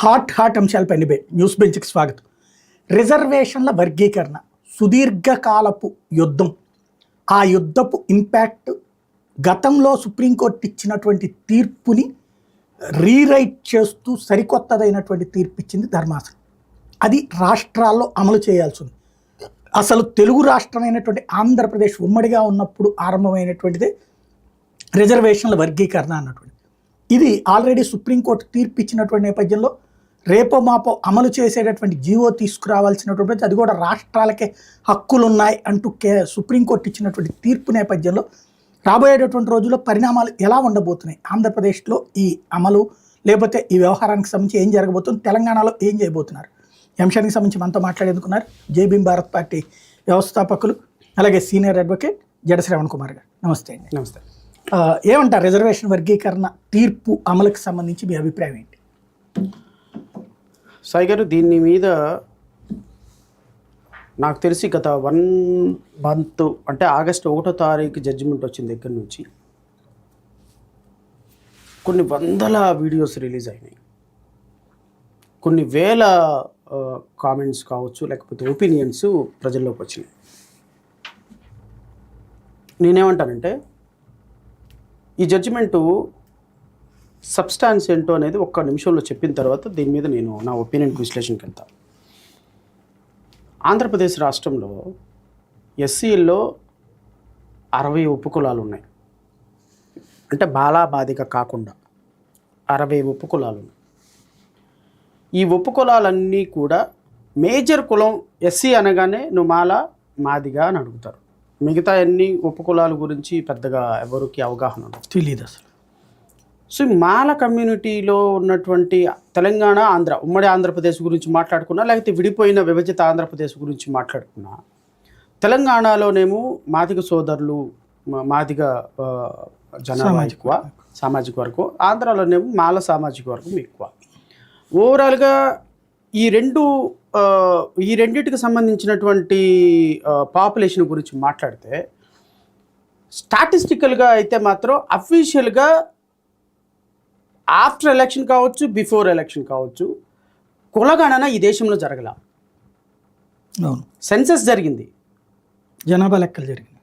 Hot అంశాలపై debate news బెంచ్కి స్వాగతం. రిజర్వేషన్ల వర్గీకరణ సుదీర్ఘకాలపు యుద్ధం. ఆ యుద్ధపు ఇంపాక్ట్ గతంలో సుప్రీంకోర్టు ఇచ్చినటువంటి తీర్పుని రీరైట్ చేస్తూ సరికొత్తదైనటువంటి తీర్పు ఇచ్చింది ధర్మాసనం. అది రాష్ట్రాల్లో అమలు చేయాల్సి ఉంది. అసలు తెలుగు రాష్ట్రమైనటువంటి ఆంధ్రప్రదేశ్ ఉమ్మడిగా ఉన్నప్పుడు ఆరంభమైనటువంటిదే రిజర్వేషన్ల వర్గీకరణ అన్నటువంటి. ఇది ఆల్రెడీ సుప్రీంకోర్టు తీర్పు ఇచ్చినటువంటి నేపథ్యంలో రేపో మాపో అమలు చేసేటటువంటి జీవో తీసుకురావాల్సినటువంటి, అది కూడా రాష్ట్రాలకే హక్కులు ఉన్నాయి అంటూ సుప్రీంకోర్టు ఇచ్చినటువంటి తీర్పు నేపథ్యంలో రాబోయేటటువంటి రోజుల్లో పరిణామాలు ఎలా ఉండబోతున్నాయి, ఆంధ్రప్రదేశ్లో ఈ అమలు లేకపోతే ఈ వ్యవహారానికి సంబంధించి ఏం జరగబోతుంది, తెలంగాణలో ఏం చేయబోతున్నారు, ఈ అంశానికి సంబంధించి మనతో మాట్లాడేందుకున్నారు జై భీమ్ భారత్ పార్టీ వ్యవస్థాపకులు అలాగే సీనియర్ అడ్వకేట్ జడ శ్రవణ్ కుమార్ గారు. నమస్తే అండి. నమస్తే. ఏమంటారు రిజర్వేషన్ వర్గీకరణ తీర్పు అమలుకి సంబంధించి మీ అభిప్రాయం ఏంటి? సాయి గారు, దీని మీద నాకు తెలిసి గత 1 month అంటే ఆగస్టు 1వ తారీఖు జడ్జిమెంట్ వచ్చిన దగ్గర నుంచి కొన్ని వందల వీడియోస్ రిలీజ్ అయినాయి, కొన్ని వేల కామెంట్స్ కావచ్చు లేకపోతే ఒపీనియన్స్ ప్రజల్లోకి వచ్చినాయి. నేనేమంటానంటే ఈ జడ్జిమెంటు సబ్స్టాన్స్ ఏంటో అనేది ఒక్క నిమిషంలో చెప్పిన తర్వాత దీని మీద నేను నా ఒపీనియన్కి విశ్లేషణకి వెళ్తాను. ఆంధ్రప్రదేశ్ రాష్ట్రంలో ఎస్సీల్లో 60 ఉపకులాలు ఉన్నాయి. అంటే బాలా బాధిక కాకుండా 60 ఉపకులాలు ఉన్నాయి. ఈ ఉపకులాలన్నీ కూడా మేజర్ కులం ఎస్సీ అనగానే నువ్వు మాలా మాదిగా అని అడుగుతారు. మిగతా అన్ని ఉపకులాల గురించి పెద్దగా ఎవరికి అవగాహన ఉండదు, తెలియదు అసలు. సో మాల కమ్యూనిటీలో ఉన్నటువంటి తెలంగాణ ఆంధ్ర ఉమ్మడి ఆంధ్రప్రదేశ్ గురించి మాట్లాడుకున్నా లేకపోతే విడిపోయిన విభజిత ఆంధ్రప్రదేశ్ గురించి మాట్లాడుకున్నా, తెలంగాణలోనేమో మాదిగ సోదరులు మాదిగ జనాభా ఎక్కువ, సామాజిక వర్గం, ఆంధ్రాలోనేమో మాల సామాజిక వర్గం ఎక్కువ. ఓవరాల్గా ఈ రెండింటికి సంబంధించినటువంటి పాపులేషన్ గురించి మాట్లాడితే స్టాటిస్టికల్గా అయితే మాత్రం అఫీషియల్గా ఆఫ్టర్ ఎలక్షన్ కావచ్చు బిఫోర్ ఎలక్షన్ కావచ్చు కులగణన ఈ దేశంలో జరగల. సెన్సస్ జరిగింది, జనాభా లెక్కలు జరిగింది,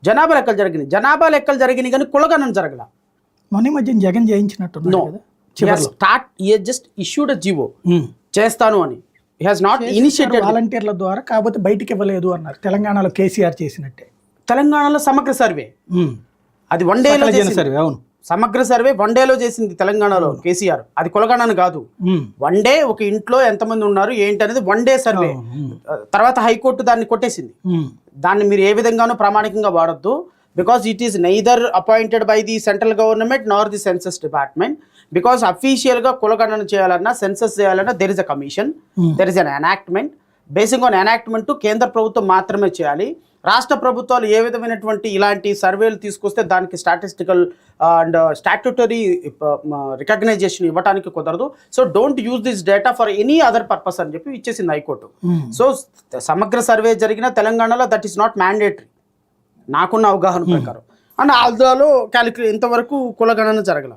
జనాభా లెక్కలు జరిగినాయి కానీ కులగణన జరగల. మొన్న మధ్య జగన్ జయించినట్టు జస్ట్ ఇష్యూడ్ జీవో చేస్తాను అని. హి హాస్ నాట్ ఇనిషియేటెడ్ వాలంటీర్ల ద్వారా, కాకపోతే బయటికి ఇవ్వలేదు అన్నారు. తెలంగాణలో కేసీఆర్ చేసినట్టే. తెలంగాణలో సమగ్ర సర్వే అది 1 day సర్వే. అవును, సమగ్ర సర్వే 1 day చేసింది తెలంగాణలో కేసీఆర్. అది కులగణన కాదు. 1 day ఒక ఇంట్లో ఎంతమంది ఉన్నారు ఏంటి అనేది 1 day సర్వే. తర్వాత హైకోర్టు దాన్ని కొట్టేసింది. దాన్ని మీరు ఏ విధంగానూ ప్రామాణికంగా వాడొద్దు, because it is neither appointed by the central government nor the census department. Because అఫీషియల్గా కులగణన చేయాలన్నా సెన్సస్ చేయాలన్నా there is a commission, there is an enactment. Basic on enactment కేంద్ర ప్రభుత్వం మాత్రమే చేయాలి. రాష్ట్ర ప్రభుత్వాలు ఏ విధమైనటువంటి ఇలాంటి సర్వేలు తీసుకొస్తే దానికి స్టాటిస్టికల్ అండ్ స్టాట్యూటరీ రికగ్నైజేషన్ ఇవ్వడానికి కుదరదు. So don't use this data for any other purpose అని చెప్పి ఇచ్చేసింది హైకోర్టు. సో సమగ్ర సర్వే జరిగిన తెలంగాణలో దట్ ఈస్ నాట్ మ్యాండేటరీ నాకున్న అవగాహన ప్రకారం. అండ్ ఆంధ్రాలో ఇంతవరకు కులగణన జరగల.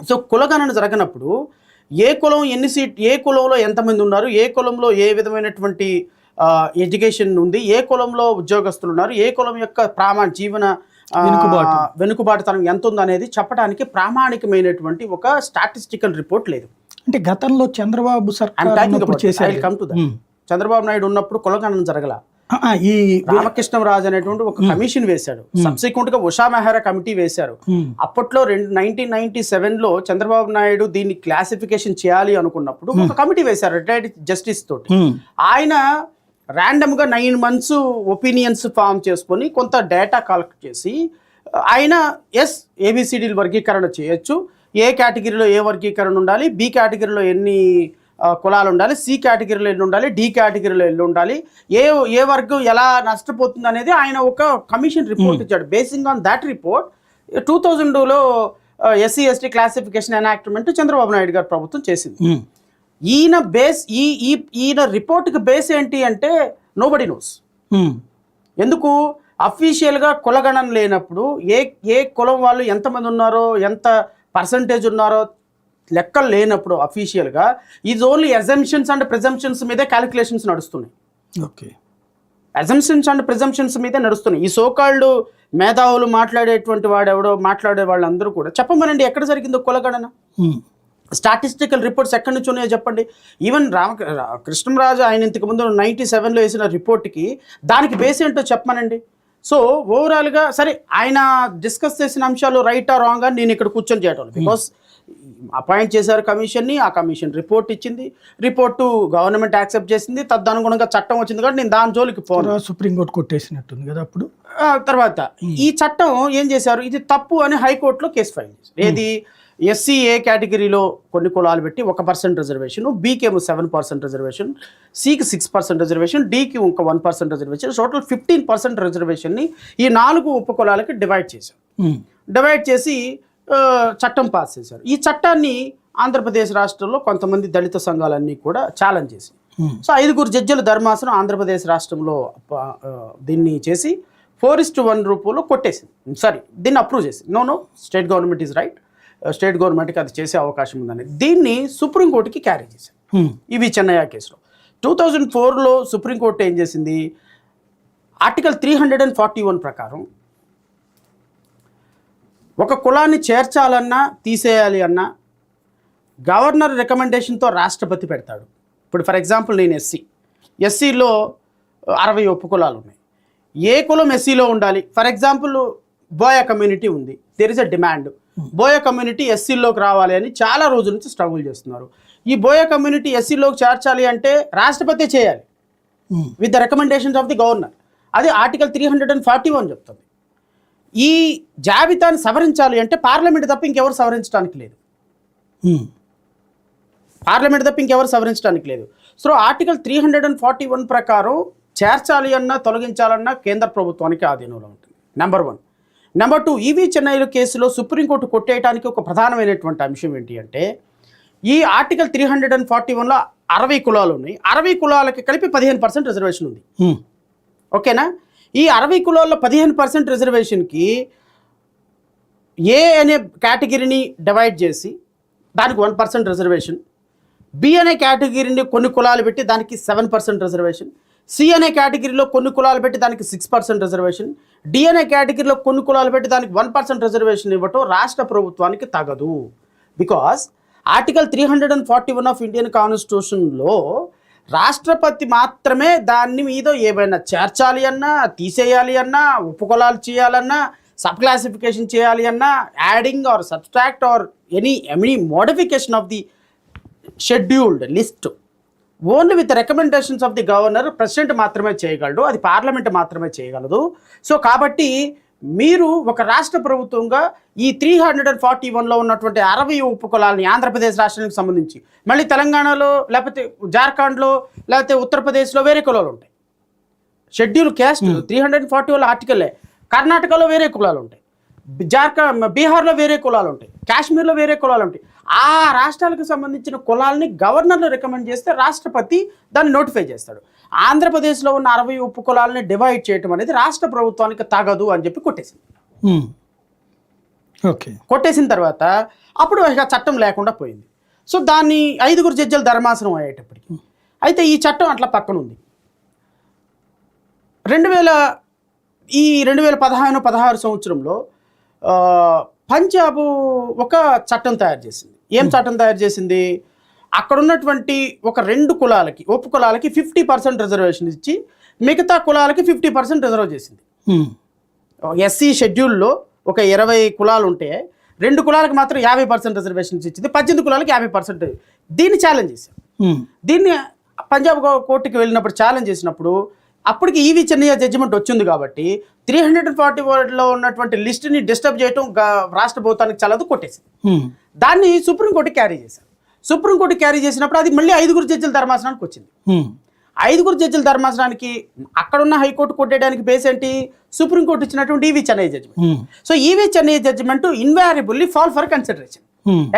సో కులగణన జరగనప్పుడు ఏ కులం ఏ కులంలో ఎంతమంది ఉన్నారు, ఏ కులంలో ఏ విధమైనటువంటి ఎడ్యుకేషన్ ఉంది, ఏ కులంలో ఉద్యోగస్తులు ఉన్నారు, ఏ కులం యొక్క జీవన వెనుకబాటుతనం ఎంత ఉంది అనేది చెప్పడానికి ప్రామాణికమైనటువంటి ఒక స్టాటిస్టికల్ రిపోర్ట్ లేదు. అంటే గతంలో చంద్రబాబు చంద్రబాబు నాయుడు ఉన్నప్పుడు కులగణన జరగల. ఈ రామకృష్ణరాజు అనేటువంటి ఒక కమిషన్ వేశాడు. సబ్సిక్వెంట్ గా ఉషా మెహ్రా కమిటీ వేశారు. అప్పట్లో 1997లో చంద్రబాబు నాయుడు దీన్ని క్లాసిఫికేషన్ చేయాలి అనుకున్నప్పుడు ఒక కమిటీ వేశారు రిటైర్డ్ జస్టిస్ తోటి. ఆయన ర్యాండమ్ గా 9 months ఒపీనియన్స్ ఫామ్ చేసుకొని కొంత డేటా కలెక్ట్ చేసి ఆయన ఏబిసిడీలు వర్గీకరణ చేయొచ్చు, ఏ కేటగిరీలో ఏ వర్గీకరణ ఉండాలి, బి కేటగిరీలో ఎన్ని కులాలు ఉండాలి, సి కేటగిరీలో ఎన్ని ఉండాలి, డి కేటగిరీలో ఎన్ని ఉండాలి, ఏ వర్గం ఎలా నష్టపోతుంది అనేది ఆయన ఒక కమిషన్ రిపోర్ట్ ఇచ్చాడు. బేసింగ్ ఆన్ దాట్ రిపోర్ట్ 2000లో SC ST classification enactment Chandrababu Naidu గారు ప్రభుత్వం చేసింది. ఈయన రిపోర్ట్కి బేస్ ఏంటి అంటే నోబడి నోస్. ఎందుకు అఫీషియల్గా కులగణన లేనప్పుడు ఏ కులం వాళ్ళు ఎంతమంది ఉన్నారో ఎంత పర్సంటేజ్ ఉన్నారో లెక్కలు లేనప్పుడు అఫీషియల్గా is only assumptions and presumptions మీదే క్యాలిక్యులేషన్స్ నడుస్తున్నాయి. ఓకే, అజంప్షన్స్ అండ్ ప్రిజంప్షన్స్ మీదే నడుస్తున్నాయి. ఈ సోకాల్డ్ మేధావులు మాట్లాడేటువంటి వాడెవడో మాట్లాడే వాళ్ళందరూ కూడా చెప్పమనండి ఎక్కడ జరిగిందో కులగణన. స్టాటిస్టికల్ రిపోర్ట్స్ ఎక్కడి నుంచి ఉన్నాయో చెప్పండి. ఈవెన్ కృష్ణరాజు ఆయన ఇంతకుముందు 97లో వేసిన రిపోర్ట్కి దానికి బేస్ ఏంటో చెప్పమనండి. సో ఓవరాల్గా సరే ఆయన డిస్కస్ చేసిన అంశాలు రైటా రాంగ్ అని నేను ఇక్కడ కూర్చొని చేయటం, బికాస్ అపాయింట్ చేశారు కమిషన్ని, ఆ కమిషన్ రిపోర్ట్ ఇచ్చింది, రిపోర్టు గవర్నమెంట్ యాక్సెప్ట్ చేసింది, తదనుగుణంగా చట్టం వచ్చింది కాబట్టి నేను దాని జోలికి పోను. సుప్రీంకోర్టు కొట్టేసినట్టుంది కదా అప్పుడు. తర్వాత ఈ చట్టం ఏం చేశారు, ఇది తప్పు అని హైకోర్టులో కేసు ఫైల్ చేశారు. ఏది ఎస్సీ ఏ కేటగిరీలో కొన్ని కులాలు పెట్టి 1% రిజర్వేషన్, బీకి ఏమో 7% రిజర్వేషన్, సికి 6% రిజర్వేషన్, డికి ఇంకా 1% రిజర్వేషన్, టోటల్ 15% రిజర్వేషన్ని ఈ 4 ఉపకులాలకి డివైడ్ చేశారు. డివైడ్ చేసి చట్టం పాస్ చేశారు. ఈ చట్టాన్ని ఆంధ్రప్రదేశ్ రాష్ట్రంలో కొంతమంది దళిత సంఘాలన్నీ కూడా ఛాలెంజ్ చేసి, సో 5 జడ్జిల ధర్మాసనం ఆంధ్రప్రదేశ్ రాష్ట్రంలో దీన్ని చేసి 4:1 రూపంలో కొట్టేసింది. సారీ, దీన్ని అప్రూవ్ చేసింది. No state government is right, state గవర్నమెంట్కి అది చేసే అవకాశం ఉందని దీన్ని సుప్రీంకోర్టుకి క్యారీ చేశారు. ఇవి చెన్నయ్య కేసులో 2004లో సుప్రీంకోర్టు ఏం చేసింది, ఆర్టికల్ 341 ప్రకారం ఒక కులాన్ని చేర్చాలన్నా తీసేయాలి అన్నా గవర్నర్ రికమెండేషన్తో రాష్ట్రపతి పెడతాడు. ఇప్పుడు ఫర్ ఎగ్జాంపుల్ నేను ఎస్సీలో 60 ఉపకులాలు ఉన్నాయి. ఏ కులం ఎస్సీలో ఉండాలి, ఫర్ ఎగ్జాంపుల్ బోయ కమ్యూనిటీ ఉంది, there is a demand, Boya community ఎస్సీలోకి రావాలి అని చాలా రోజుల నుంచి స్ట్రగుల్ చేస్తున్నారు. ఈ బోయ కమ్యూనిటీ ఎస్సీలోకి చేర్చాలి అంటే రాష్ట్రపతి చేయాలి with the recommendations of the governor. అది ఆర్టికల్ 341 చెప్తుంది. ఈ జాబితాని సవరించాలి అంటే పార్లమెంట్ తప్ప ఇంకెవరు సవరించడానికి లేదు. పార్లమెంట్ తప్ప ఇంకెవరు సవరించడానికి లేదు. సో ఆర్టికల్ 341 ప్రకారం చేర్చాలి అన్నా తొలగించాలన్నా కేంద్ర ప్రభుత్వానికి ఆధీనంలో ఉంటుంది. నెంబర్ 1. నెంబర్ 2, ఈవీ చెన్నైలో కేసులో సుప్రీంకోర్టు కొట్టేయడానికి ఒక ప్రధానమైనటువంటి అంశం ఏంటి అంటే, ఈ ఆర్టికల్ 341లో 60 కులాలు ఉన్నాయి. 60 కులాలకి కలిపి 15% రిజర్వేషన్ ఉంది. ఓకేనా? ఈ 60 కులాల్లో 15% రిజర్వేషన్కి ఏ అనే కేటగిరీని డివైడ్ చేసి దానికి 1% రిజర్వేషన్, బి అనే కేటగిరీని కొన్ని కులాలు పెట్టి దానికి 7% రిజర్వేషన్, సి అనే కేటగిరీలో కొన్ని కులాలు పెట్టి దానికి 6% రిజర్వేషన్, డి అనే కేటగిరీలో కొన్ని కులాలు పెట్టి దానికి 1% రిజర్వేషన్ ఇవ్వటం రాష్ట్ర ప్రభుత్వానికి తగదు. బికాస్ ఆర్టికల్ 341 ఆఫ్ ఇండియన్ కాన్స్టిట్యూషన్లో రాష్ట్రపతి మాత్రమే దాని మీద ఏమైనా చేర్చాలి అన్నా తీసేయాలి అన్నా ఉపకులాలు చేయాలన్నా సబ్ క్లాసిఫికేషన్ చేయాలి అన్నా adding or subtract or any modification of the scheduled list only with recommendations of the governor president మాత్రమే చేయగలడు, అది పార్లమెంట్ మాత్రమే చేయగలదు. సో కాబట్టి మీరు ఒక రాష్ట్ర ప్రభుత్వంగా ఈ 341లో ఉన్నటువంటి 60 ఉపకులాలని ఆంధ్రప్రదేశ్ రాష్ట్రానికి సంబంధించి, మళ్ళీ తెలంగాణలో లేకపోతే జార్ఖండ్లో లేకపోతే ఉత్తరప్రదేశ్లో వేరే కులాలు ఉంటాయి. Schedule caste 341 ఆర్టికల్లే. కర్ణాటకలో వేరే కులాలు ఉంటాయి, బీహార్లో వేరే కులాలు ఉంటాయి, కాశ్మీర్లో వేరే కులాలు ఉంటాయి. ఆ రాష్ట్రాలకు సంబంధించిన కులాలని గవర్నర్లు రికమెండ్ చేస్తే రాష్ట్రపతి దాన్ని నోటిఫై చేస్తాడు. ఆంధ్రప్రదేశ్లో ఉన్న 60 ఉపకులాలని డివైడ్ చేయటం అనేది రాష్ట్ర ప్రభుత్వానికి తగదు అని చెప్పి కొట్టేసింది. ఓకే, కొట్టేసిన తర్వాత అప్పుడు ఇక చట్టం లేకుండా పోయింది. సో దాన్ని 5 జడ్జిల ధర్మాసనం అయ్యేటప్పటికి, అయితే ఈ చట్టం అట్లా పక్కన ఉంది. 2015-16 సంవత్సరంలో పంజాబ్ ఒక చట్టం తయారు చేసింది. ఏం చట్టం తయారు చేసింది, అక్కడ ఉన్నటువంటి ఒక 2 కులాలకి ఉపకులాలకి 50% రిజర్వేషన్ ఇచ్చి మిగతా కులాలకి 50% రిజర్వ్ చేసింది. ఎస్సీ షెడ్యూల్లో ఒక 20 కులాలు ఉంటే 2 కులాలకు మాత్రం 50% రిజర్వేషన్స్ ఇచ్చింది, 18 కులాలకి 50%. దీన్ని ఛాలెంజ్ చేశారు. దీన్ని పంజాబ్ కోర్టుకి వెళ్ళినప్పుడు ఛాలెంజ్ చేసినప్పుడు అప్పటికి ఈవీ చెన్నయ్య జడ్జిమెంట్ వచ్చింది కాబట్టి 341లో ఉన్నటువంటి లిస్ట్ని డిస్టర్బ్ చేయటం రాష్ట్ర ప్రభుత్వానికి చాలదు, కొట్టేసింది. దాన్ని సుప్రీంకోర్టు క్యారీ చేశారు. సుప్రీంకోర్టు క్యారీ చేసినప్పుడు అది మళ్ళీ 5 జడ్జిల ధర్మాసనానికి వచ్చింది. 5 జడ్జిల ధర్మాసనానికి అక్కడున్న హైకోర్టు కొట్టేయడానికి బేస్ ఏంటి, సుప్రీంకోర్టు ఇచ్చినటువంటి EV Chennaiah judgment. So EV Chennaiah judgment invariably fall for consideration.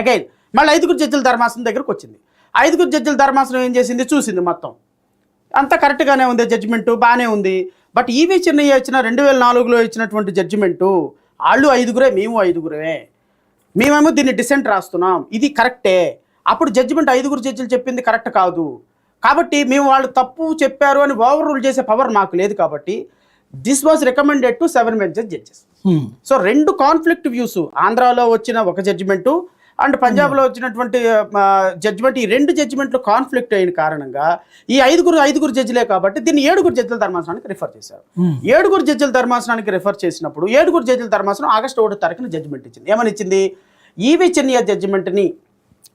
Again మళ్ళీ 5 జడ్జిల ధర్మాసనం దగ్గరకు వచ్చింది. 5 జడ్జిల ధర్మాసనం ఏం చేసింది, చూసింది మొత్తం అంతా కరెక్ట్గానే ఉంది, జడ్జిమెంటు బాగానే ఉంది. బట్ ఈవీ చెన్నయ్య ఇచ్చిన 2004లో ఇచ్చినటువంటి జడ్జిమెంటు వాళ్ళు 5 మేము 5 మేమేమో దీన్ని డిసెంట్ రాస్తున్నాం, ఇది కరెక్టే. అప్పుడు జడ్జిమెంట్ 5 జడ్జిలు చెప్పింది కరెక్ట్ కాదు, కాబట్టి మేము వాళ్ళు తప్పు చెప్పారు అని ఓవర్ రూల్ చేసే పవర్ మాకు లేదు, కాబట్టి this was recommended to 7 benches judges. So 2 conflict views, ఆంధ్రాలో వచ్చిన ఒక జడ్జిమెంటు అండ్ పంజాబ్లో వచ్చినటువంటి జడ్జిమెంట్, ఈ 2 జడ్జిమెంట్లు కాన్ఫ్లిక్ట్ అయిన కారణంగా ఈ 5 జడ్జిలే కాబట్టి దీన్ని 7 జడ్జిల ధర్మాసనానికి రిఫర్ చేశారు. 7 జడ్జిల ధర్మాసనానికి రిఫర్ చేసినప్పుడు 7 జడ్జిల ధర్మాసనం ఆగస్టు 1 తారీఖున జడ్జిమెంట్ ఇచ్చింది. ఏమని ఇచ్చింది? ఈవి చెన్నియా జడ్జిమెంట్ని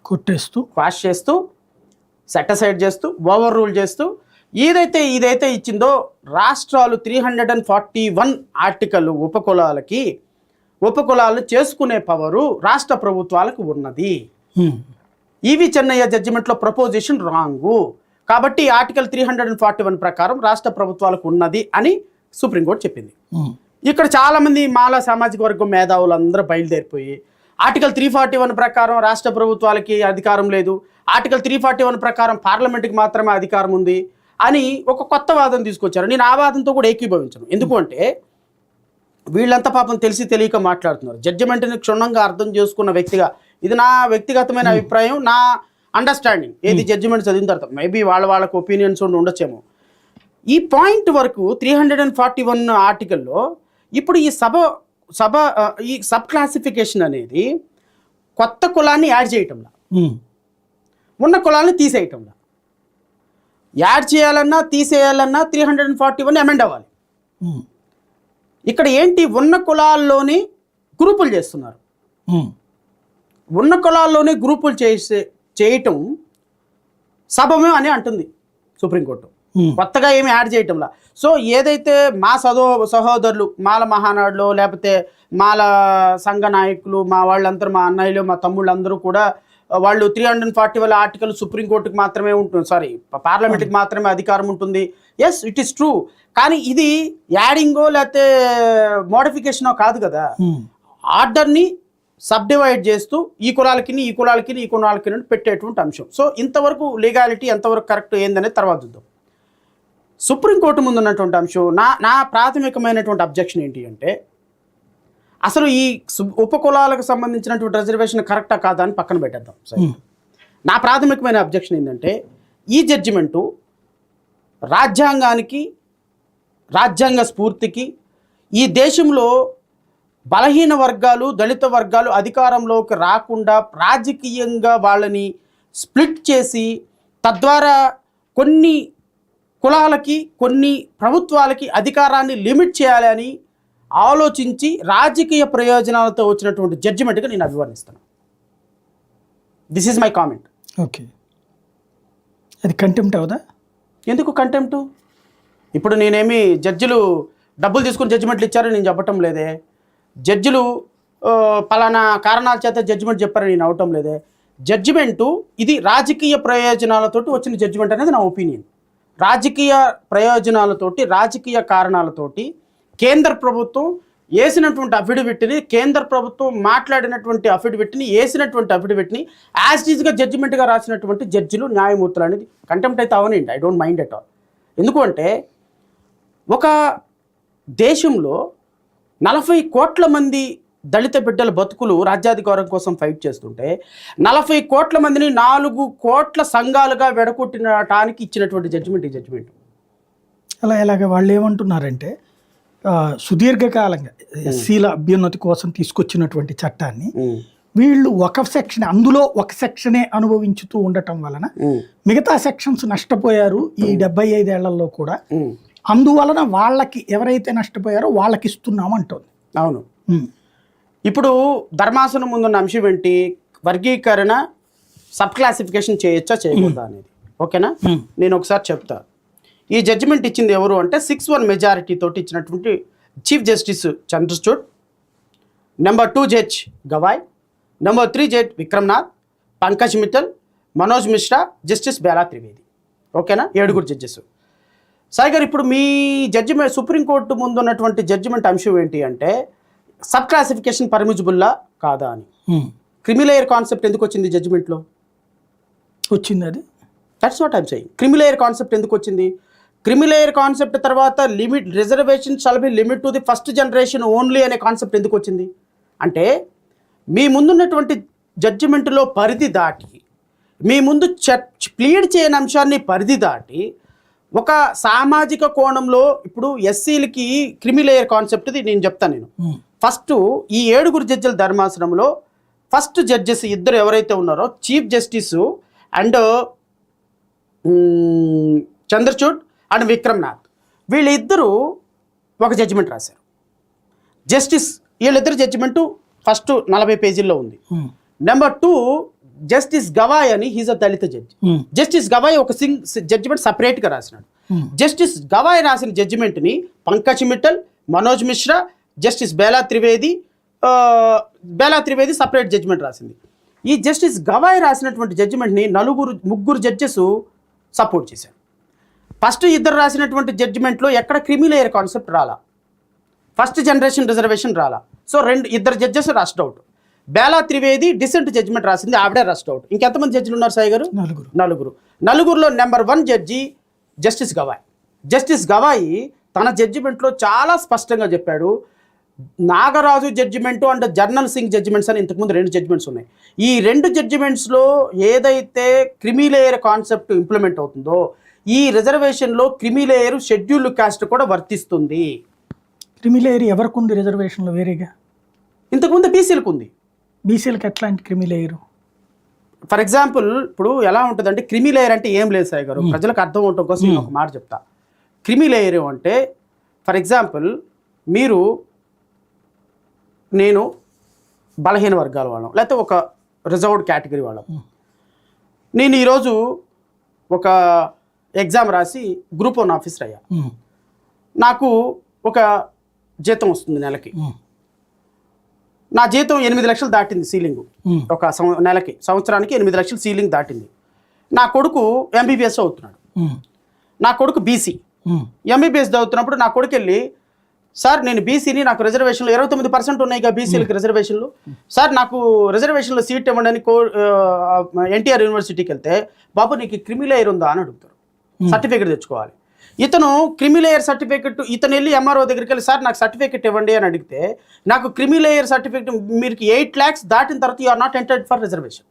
కొట్టేస్తూ, క్వాష్ చేస్తూ, సెటసైడ్ చేస్తూ, ఓవర్ రూల్ చేస్తూ ఇదైతే ఇచ్చిందో రాష్ట్రాలు 341 ఆర్టికల్ ఉపకులాలను చేసుకునే పవరు రాష్ట్ర ప్రభుత్వాలకు ఉన్నది. ఈవి చెన్నయ్య జడ్జిమెంట్లో ప్రపోజిషన్ రాంగు, కాబట్టి ఆర్టికల్ 341 ప్రకారం రాష్ట్ర ప్రభుత్వాలకు ఉన్నది అని సుప్రీంకోర్టు చెప్పింది. ఇక్కడ చాలామంది మాలా సామాజిక వర్గం మేధావులందరూ బయలుదేరిపోయి ఆర్టికల్ 341 ప్రకారం రాష్ట్ర ప్రభుత్వాలకి అధికారం లేదు, ఆర్టికల్ 341 ప్రకారం పార్లమెంట్కి మాత్రమే అధికారం ఉంది అని ఒక కొత్త వాదన తీసుకొచ్చారు. నేను ఆ వాదనతో కూడా ఏకీభవించను. ఎందుకంటే వీళ్ళంతా పాపం తెలిసి తెలియక మాట్లాడుతున్నారు. జడ్జిమెంట్ని క్షుణ్ణంగా అర్థం చేసుకున్న వ్యక్తిగా, ఇది నా వ్యక్తిగతమైన అభిప్రాయం, నా అండర్స్టాండింగ్, ఏది జడ్జిమెంట్ చదివిన తర్వాత మేబీ వాళ్ళకు ఒపీనియన్స్ ఉండొచ్చేమో. ఈ పాయింట్ వరకు 341 ఆర్టికల్లో ఇప్పుడు ఈ ఈ సబ్ క్లాసిఫికేషన్ అనేది కొత్త కులాన్ని యాడ్ చేయటంలా, ఉన్న కులాన్ని తీసేయటంలా. యాడ్ చేయాలన్నా తీసేయాలన్నా 341 అమెండ్ అవ్వాలి. ఇక్కడ ఏంటి, ఉన్న కులాల్లోని గ్రూపులు చేస్తున్నారు. ఉన్న కులాల్లోనే గ్రూపులు చేయటం సబమే అని అంటుంది సుప్రీంకోర్టు. కొత్తగా ఏమి యాడ్ చేయటంలా. సో ఏదైతే మా సహోదరులు మాల మహానాడులో లేకపోతే మాల సంఘ నాయకులు, మా వాళ్ళందరూ, మా అన్నయ్యలు, మా తమ్ముళ్ళందరూ కూడా వాళ్ళు 341 ఆర్టికల్ సుప్రీంకోర్టుకి మాత్రమే ఉంటుంది, పార్లమెంట్కి మాత్రమే అధికారం ఉంటుంది. Yes, it is true. కానీ ఇది యాడింగో లేకపోతే మోడిఫికేషనో కాదు కదా. ఆర్డర్ని సబ్డివైడ్ చేస్తూ ఈ కులాలకి పెట్టేటువంటి అంశం. సో ఇంతవరకు లీగాలిటీ ఎంతవరకు కరెక్ట్ ఏందనేది తర్వాత చూద్దాం. సుప్రీంకోర్టు ముందు ఉన్నటువంటి అంశం, నా ప్రాథమికమైనటువంటి అబ్జెక్షన్ ఏంటి అంటే, అసలు ఈ ఉపకులాలకు సంబంధించినటువంటి రిజర్వేషన్ కరెక్టా కాదా అని పక్కన పెట్టేద్దాం. సరే, నా ప్రాథమికమైన అబ్జెక్షన్ ఏంటంటే, ఈ జడ్జిమెంటు రాజ్యాంగానికి, రాజ్యాంగ స్ఫూర్తికి, ఈ దేశంలో బలహీన వర్గాలు, దళిత వర్గాలు అధికారంలోకి రాకుండా రాజకీయంగా వాళ్ళని స్ప్లిట్ చేసి తద్వారా కొన్ని కులాలకి, కొన్ని ప్రభుత్వాలకి అధికారాన్ని లిమిట్ చేయాలని ఆలోచించి రాజకీయ ప్రయోజనాలతో వచ్చినటువంటి జడ్జిమెంట్గా నేను అభివర్ణిస్తాను. This is my comment. Okay, అది కంటెంప్ట్ అవుదా? ఎందుకు కంటెంప్ట్? ఇప్పుడు నేనేమి జడ్జిలు డబ్బులు తీసుకుని జడ్జిమెంట్లు ఇచ్చారని నేను చెప్పటం లేదే. జడ్జిలు పలానా కారణాల చేత జడ్జిమెంట్ చెప్పారని నేను అవటం లేదే. జడ్జిమెంటు ఇది రాజకీయ ప్రయోజనాలతోటి వచ్చిన జడ్జిమెంట్ అనేది నా ఒపీనియన్. రాజకీయ ప్రయోజనాలతోటి, రాజకీయ కారణాలతోటి కేంద్ర ప్రభుత్వం వేసినటువంటి అఫిడవిట్ని, కేంద్ర ప్రభుత్వం మాట్లాడినటువంటి అఫిడవిట్ని, వేసినటువంటి అఫిడవిట్ని యాజ్ ఈజ్గా జడ్జిమెంట్గా రాసినటువంటి జడ్జిలు, న్యాయమూర్తులు అనేది కంటెంప్ట్ అయితే అవనండి. I don't mind at all. ఎందుకంటే ఒక దేశంలో 40 కోట్ల మంది దళిత బిడ్డల బతుకులు రాజ్యాధికారం కోసం ఫైట్ చేస్తుంటే 40 కోట్ల మందిని 4 కోట్ల సంఘాలుగా వెడగొట్టడానికి ఇచ్చినటువంటి జడ్జిమెంట్ ఈ జడ్జిమెంట్. ఇలాగ వాళ్ళు ఏమంటున్నారంటే, సుదీర్ఘకాలంగా ఎస్సీల అభ్యున్నతి కోసం తీసుకొచ్చినటువంటి చట్టాన్ని వీళ్ళు ఒక సెక్షన్, అందులో ఒక సెక్షనే అనుభవించుతూ ఉండటం వలన మిగతా సెక్షన్స్ నష్టపోయారు ఈ 75 ఏళ్లలో కూడా. అందువలన వాళ్ళకి ఎవరైతే నష్టపోయారో వాళ్ళకి ఇస్తున్నాం అంటుంది. అవును. ఇప్పుడు ధర్మాసనం ముందున్న అంశం ఏంటి, వర్గీకరణ సబ్ క్లాసిఫికేషన్ చేయొచ్చా చేయకూడదా అనేది. ఓకేనా, నేను ఒకసారి చెప్తా. ఈ జడ్జిమెంట్ ఇచ్చింది ఎవరు అంటే 6-1 మెజారిటీ తోటి ఇచ్చినటువంటి chief justice Chandrachud, number 2 judge Gavai, number 3 judge Vikram Nath, Pankaj Mithal, Manoj Mishra, justice Bela Trivedi. ఓకేనా, 7 జడ్జెస్. సాయి గారు, ఇప్పుడు మీ జడ్జిమెంట్, సుప్రీంకోర్టు ముందు ఉన్నటువంటి జడ్జిమెంట్ అంశం ఏంటి అంటే సబ్ క్లాసిఫికేషన్ పర్మిజిబుల్లా కాదా అని. క్రిమిలేయర్ కాన్సెప్ట్ ఎందుకు వచ్చింది జడ్జిమెంట్లో? వచ్చింది అది. That's what I'm saying. Creamy layer concept ఎందుకు వచ్చింది? క్రిమిలేయర్ కాన్సెప్ట్ తర్వాత limit, reservation shall be limit to the first generation only అనే కాన్సెప్ట్ ఎందుకు వచ్చింది అంటే, మీ ముందున్నటువంటి జడ్జిమెంట్లో పరిధి దాటి, మీ ముందు ప్లీడ్ చేయని అంశాన్ని పరిధి దాటి, ఒక సామాజిక కోణంలో ఇప్పుడు ఎస్సీలకి క్రిమిలేయర్ కాన్సెప్ట్ది నేను చెప్తాను. ఫస్ట్ ఈ 7 జడ్జిల ధర్మాసనంలో ఫస్ట్ జడ్జెస్ ఇద్దరు ఎవరైతే ఉన్నారో, chief justice and Chandrachud and Vikram Nath, వీళ్ళిద్దరూ ఒక జడ్జిమెంట్ రాశారు. వీళ్ళిద్దరు జడ్జిమెంటు ఫస్ట్ 40 పేజీల్లో ఉంది. నెంబర్ 2 జస్టిస్ గవాయ్ అని, he's a Dalit judge. Justice Gavai ఒక జడ్జిమెంట్ సపరేట్గా రాసినాడు. జస్టిస్ గవాయ్ రాసిన జడ్జిమెంట్ని Pankaj Mittal, Manoj Mishra, justice Bela Trivedi separate judgment రాసింది. ఈ జస్టిస్ గవాయ్ రాసినటువంటి జడ్జిమెంట్ని ముగ్గురు జడ్జెస్ సపోర్ట్ చేశారు. ఫస్ట్ ఇద్దరు రాసినటువంటి జడ్జిమెంట్లో ఎక్కడ క్రిమిలేయర్ కాన్సెప్ట్ రాలా, ఫస్ట్ జనరేషన్ రిజర్వేషన్ రాలా. సో ఇద్దరు judges rust out. Bela Trivedi dissent judgment రాసింది, ఆవిడే రస్ట్ అవుట్. ఇంకెంతమంది జడ్జిలు ఉన్నారు సాయి గారు? నలుగురులో number 1 judge justice Gavai. Justice Gavai తన జడ్జిమెంట్లో చాలా స్పష్టంగా చెప్పాడు, Nagaraju judgment and Jarnail Singh judgments అని ఇంతకుముందు 2 జడ్జిమెంట్స్ ఉన్నాయి. ఈ 2 జడ్జిమెంట్స్లో ఏదైతే క్రిమిలేయర్ కాన్సెప్ట్ ఇంప్లిమెంట్ అవుతుందో, ఈ రిజర్వేషన్లో క్రిమిలేయర్ షెడ్యూల్డ్ కాస్ట్ కూడా వర్తిస్తుంది. క్రిమిలేయర్ ఎవరికి ఉంది రిజర్వేషన్లో వేరేగా? ఇంతకుముందు బీసీలకు ఉంది. బీసీలకు ఎట్లాంటి క్రిమిలేయర్? ఫర్ ఎగ్జాంపుల్ ఇప్పుడు ఎలా ఉంటుందంటే, క్రిమిలేయర్ అంటే ఏం లేదు సాయి గారు, ప్రజలకు అర్థం అవటం కోసం నేను ఒక మాట చెప్తా. క్రిమిలేయర్ అంటే ఫర్ ఎగ్జాంపుల్ నేను బలహీన వర్గాల వాళ్ళం, లేకపోతే ఒక రిజర్వ్డ్ కేటగిరీ వాళ్ళం. నేను ఈరోజు ఒక ఎగ్జామ్ రాసి గ్రూప్ 1 ఆఫీసర్ అయ్యా. నాకు ఒక జీతం వస్తుంది నెలకి. నా జీతం 8 లక్షలు దాటింది సీలింగ్. ఒక నెలకి, సంవత్సరానికి 8 లక్షలు సీలింగ్ దాటింది. నా కొడుకు ఎంబీబీఎస్ అవుతున్నాడు. నా కొడుకు బీసీ ఎంబీబీఎస్ చదువుతున్నప్పుడు నా కొడుకు వెళ్ళి, సార్ నేను బీసీని, నాకు రిజర్వేషన్లు 29% ఉన్నాయి కదా బీసీలకి రిజర్వేషన్లు, సార్ నాకు రిజర్వేషన్లో సీట్ ఇవ్వండి అని ఎన్టీఆర్ యూనివర్సిటీకి వెళ్తే, బాబు నీకు క్రిమిలేయర్ ఉందా అని అడుగుతారు. సర్టిఫికేట్ తెచ్చుకోవాలి. ఇతను క్రిమిలేయర్ సర్టిఫికేట్, ఇతను వెళ్ళి ఎంఆర్ఓ దగ్గరికి వెళ్ళి, సార్ నాకు సర్టిఫికేట్ ఇవ్వండి అని అడిగితే, నాకు క్రిమిలేయర్ సర్టిఫికేట్ మీరు 8 lakhs దాటిన తర్వాత you are not entered for reservation.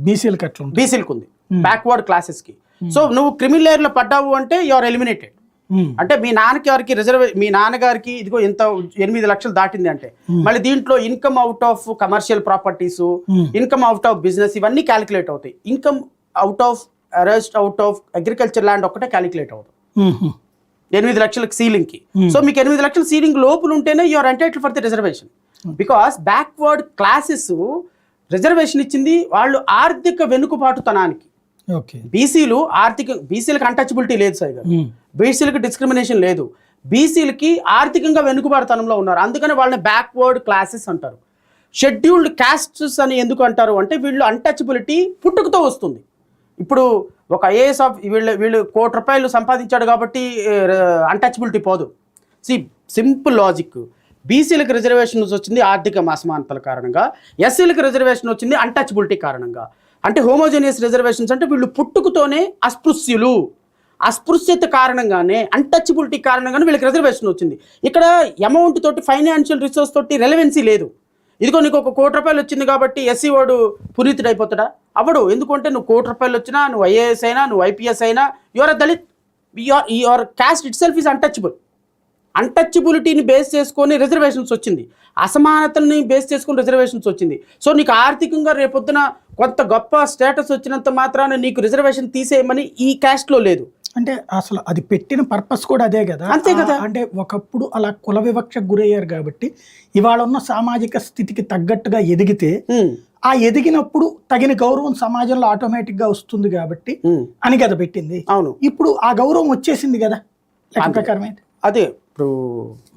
బీసీలకు ఉంది, బ్యాక్వర్డ్ క్లాసెస్కి. సో నువ్వు క్రిమిలేయర్లో పడ్డావు అంటే యు ఆర్ ఎలిమినేటెడ్. అంటే మీ నాన్నగారికి ఇదిగో ఇంత 8 లక్షలు దాటింది అంటే, మళ్ళీ దీంట్లో income out of commercial properties, income out of business ఇవన్నీ క్యాలిక్యులేట్ అవుతాయి. Income out of out of agriculture land ఒక్కటే క్యాలిక్యులేట్ అవుతుంది 8 లక్షల సీలింగ్కి. సో మీకు 8 లక్షల సీలింగ్ లోపల ఉంటేనే you are entitle for the reservation. Because backward classes reservation ఇచ్చింది వాళ్ళు ఆర్థిక వెనుకబాటుతనానికి. బీసీలకు అన్టచబిలిటీ లేదు సార్ గారు, బీసీలకు డిస్క్రిమినేషన్ లేదు, బీసీలకి ఆర్థికంగా వెనుకబాటుతనంలో ఉన్నారు, అందుకని వాళ్ళని బ్యాక్వర్డ్ క్లాసెస్ అంటారు. షెడ్యూల్డ్ క్యాస్ట్స్ అని ఎందుకు అంటారు అంటే, వీళ్ళు అన్టచబిలిటీ పుట్టుకతో వస్తుంది. ఇప్పుడు ఒక ఐఏఎస్ వీళ్ళు ₹1 కోటి సంపాదించాడు కాబట్టి అన్టచబిలిటీ పోదు. Simple logic. బీసీలకు రిజర్వేషన్ వచ్చింది ఆర్థిక అసమానతల కారణంగా, ఎస్సీలకు రిజర్వేషన్ వచ్చింది అన్టచబిలిటీ కారణంగా. అంటే హోమోజీనియస్ రిజర్వేషన్స్ అంటే వీళ్ళు పుట్టుకతోనే అస్పృశ్యులు, అస్పృశ్యత కారణంగానే, అన్టచబిలిటీ కారణంగానే వీళ్ళకి రిజర్వేషన్ వచ్చింది. ఇక్కడ అమౌంట్ తోటి, ఫైనాన్షియల్ రిసోర్స్ తోటి రెలవెన్సీ లేదు. ఇదిగో నీకు ₹1 కోటి వచ్చింది కాబట్టి ఎస్సీ వాడు పునీతుడు అయిపోతాడా? అవ్వడు. ఎందుకంటే నువ్వు ₹1 కోటి వచ్చినా, నువ్వు ఐఏఎస్ అయినా, నువ్వు ఐపీఎస్ అయినా, your a Dalit, your caste itself is untouchable. అన్టచబిలిటీని బేస్ చేసుకొని రిజర్వేషన్స్ వచ్చింది, అసమానతల్ని బేస్ చేసుకొని రిజర్వేషన్స్ వచ్చింది. సో నీకు ఆర్థికంగా రేపొద్దున కొంత గొప్ప స్టేటస్ వచ్చినంత మాత్రాన నీకు రిజర్వేషన్ తీసేయమని ఈ క్యాస్ట్లో లేదు. అంటే అసలు అది పెట్టిన పర్పస్ కూడా అదే కదా. అంతే కదా. అంటే ఒకప్పుడు అలా కుల వివక్షకు గురయ్యారు కాబట్టి ఇవాళ ఉన్న సామాజిక స్థితికి తగ్గట్టుగా ఎదిగితే, ఆ ఎదిగినప్పుడు తగిన గౌరవం సమాజంలో ఆటోమేటిక్ గా వస్తుంది కాబట్టి అని కదా పెట్టింది. అవును, ఇప్పుడు ఆ గౌరవం వచ్చేసింది కదా లెక్క ప్రకారం. అదే ఇప్పుడు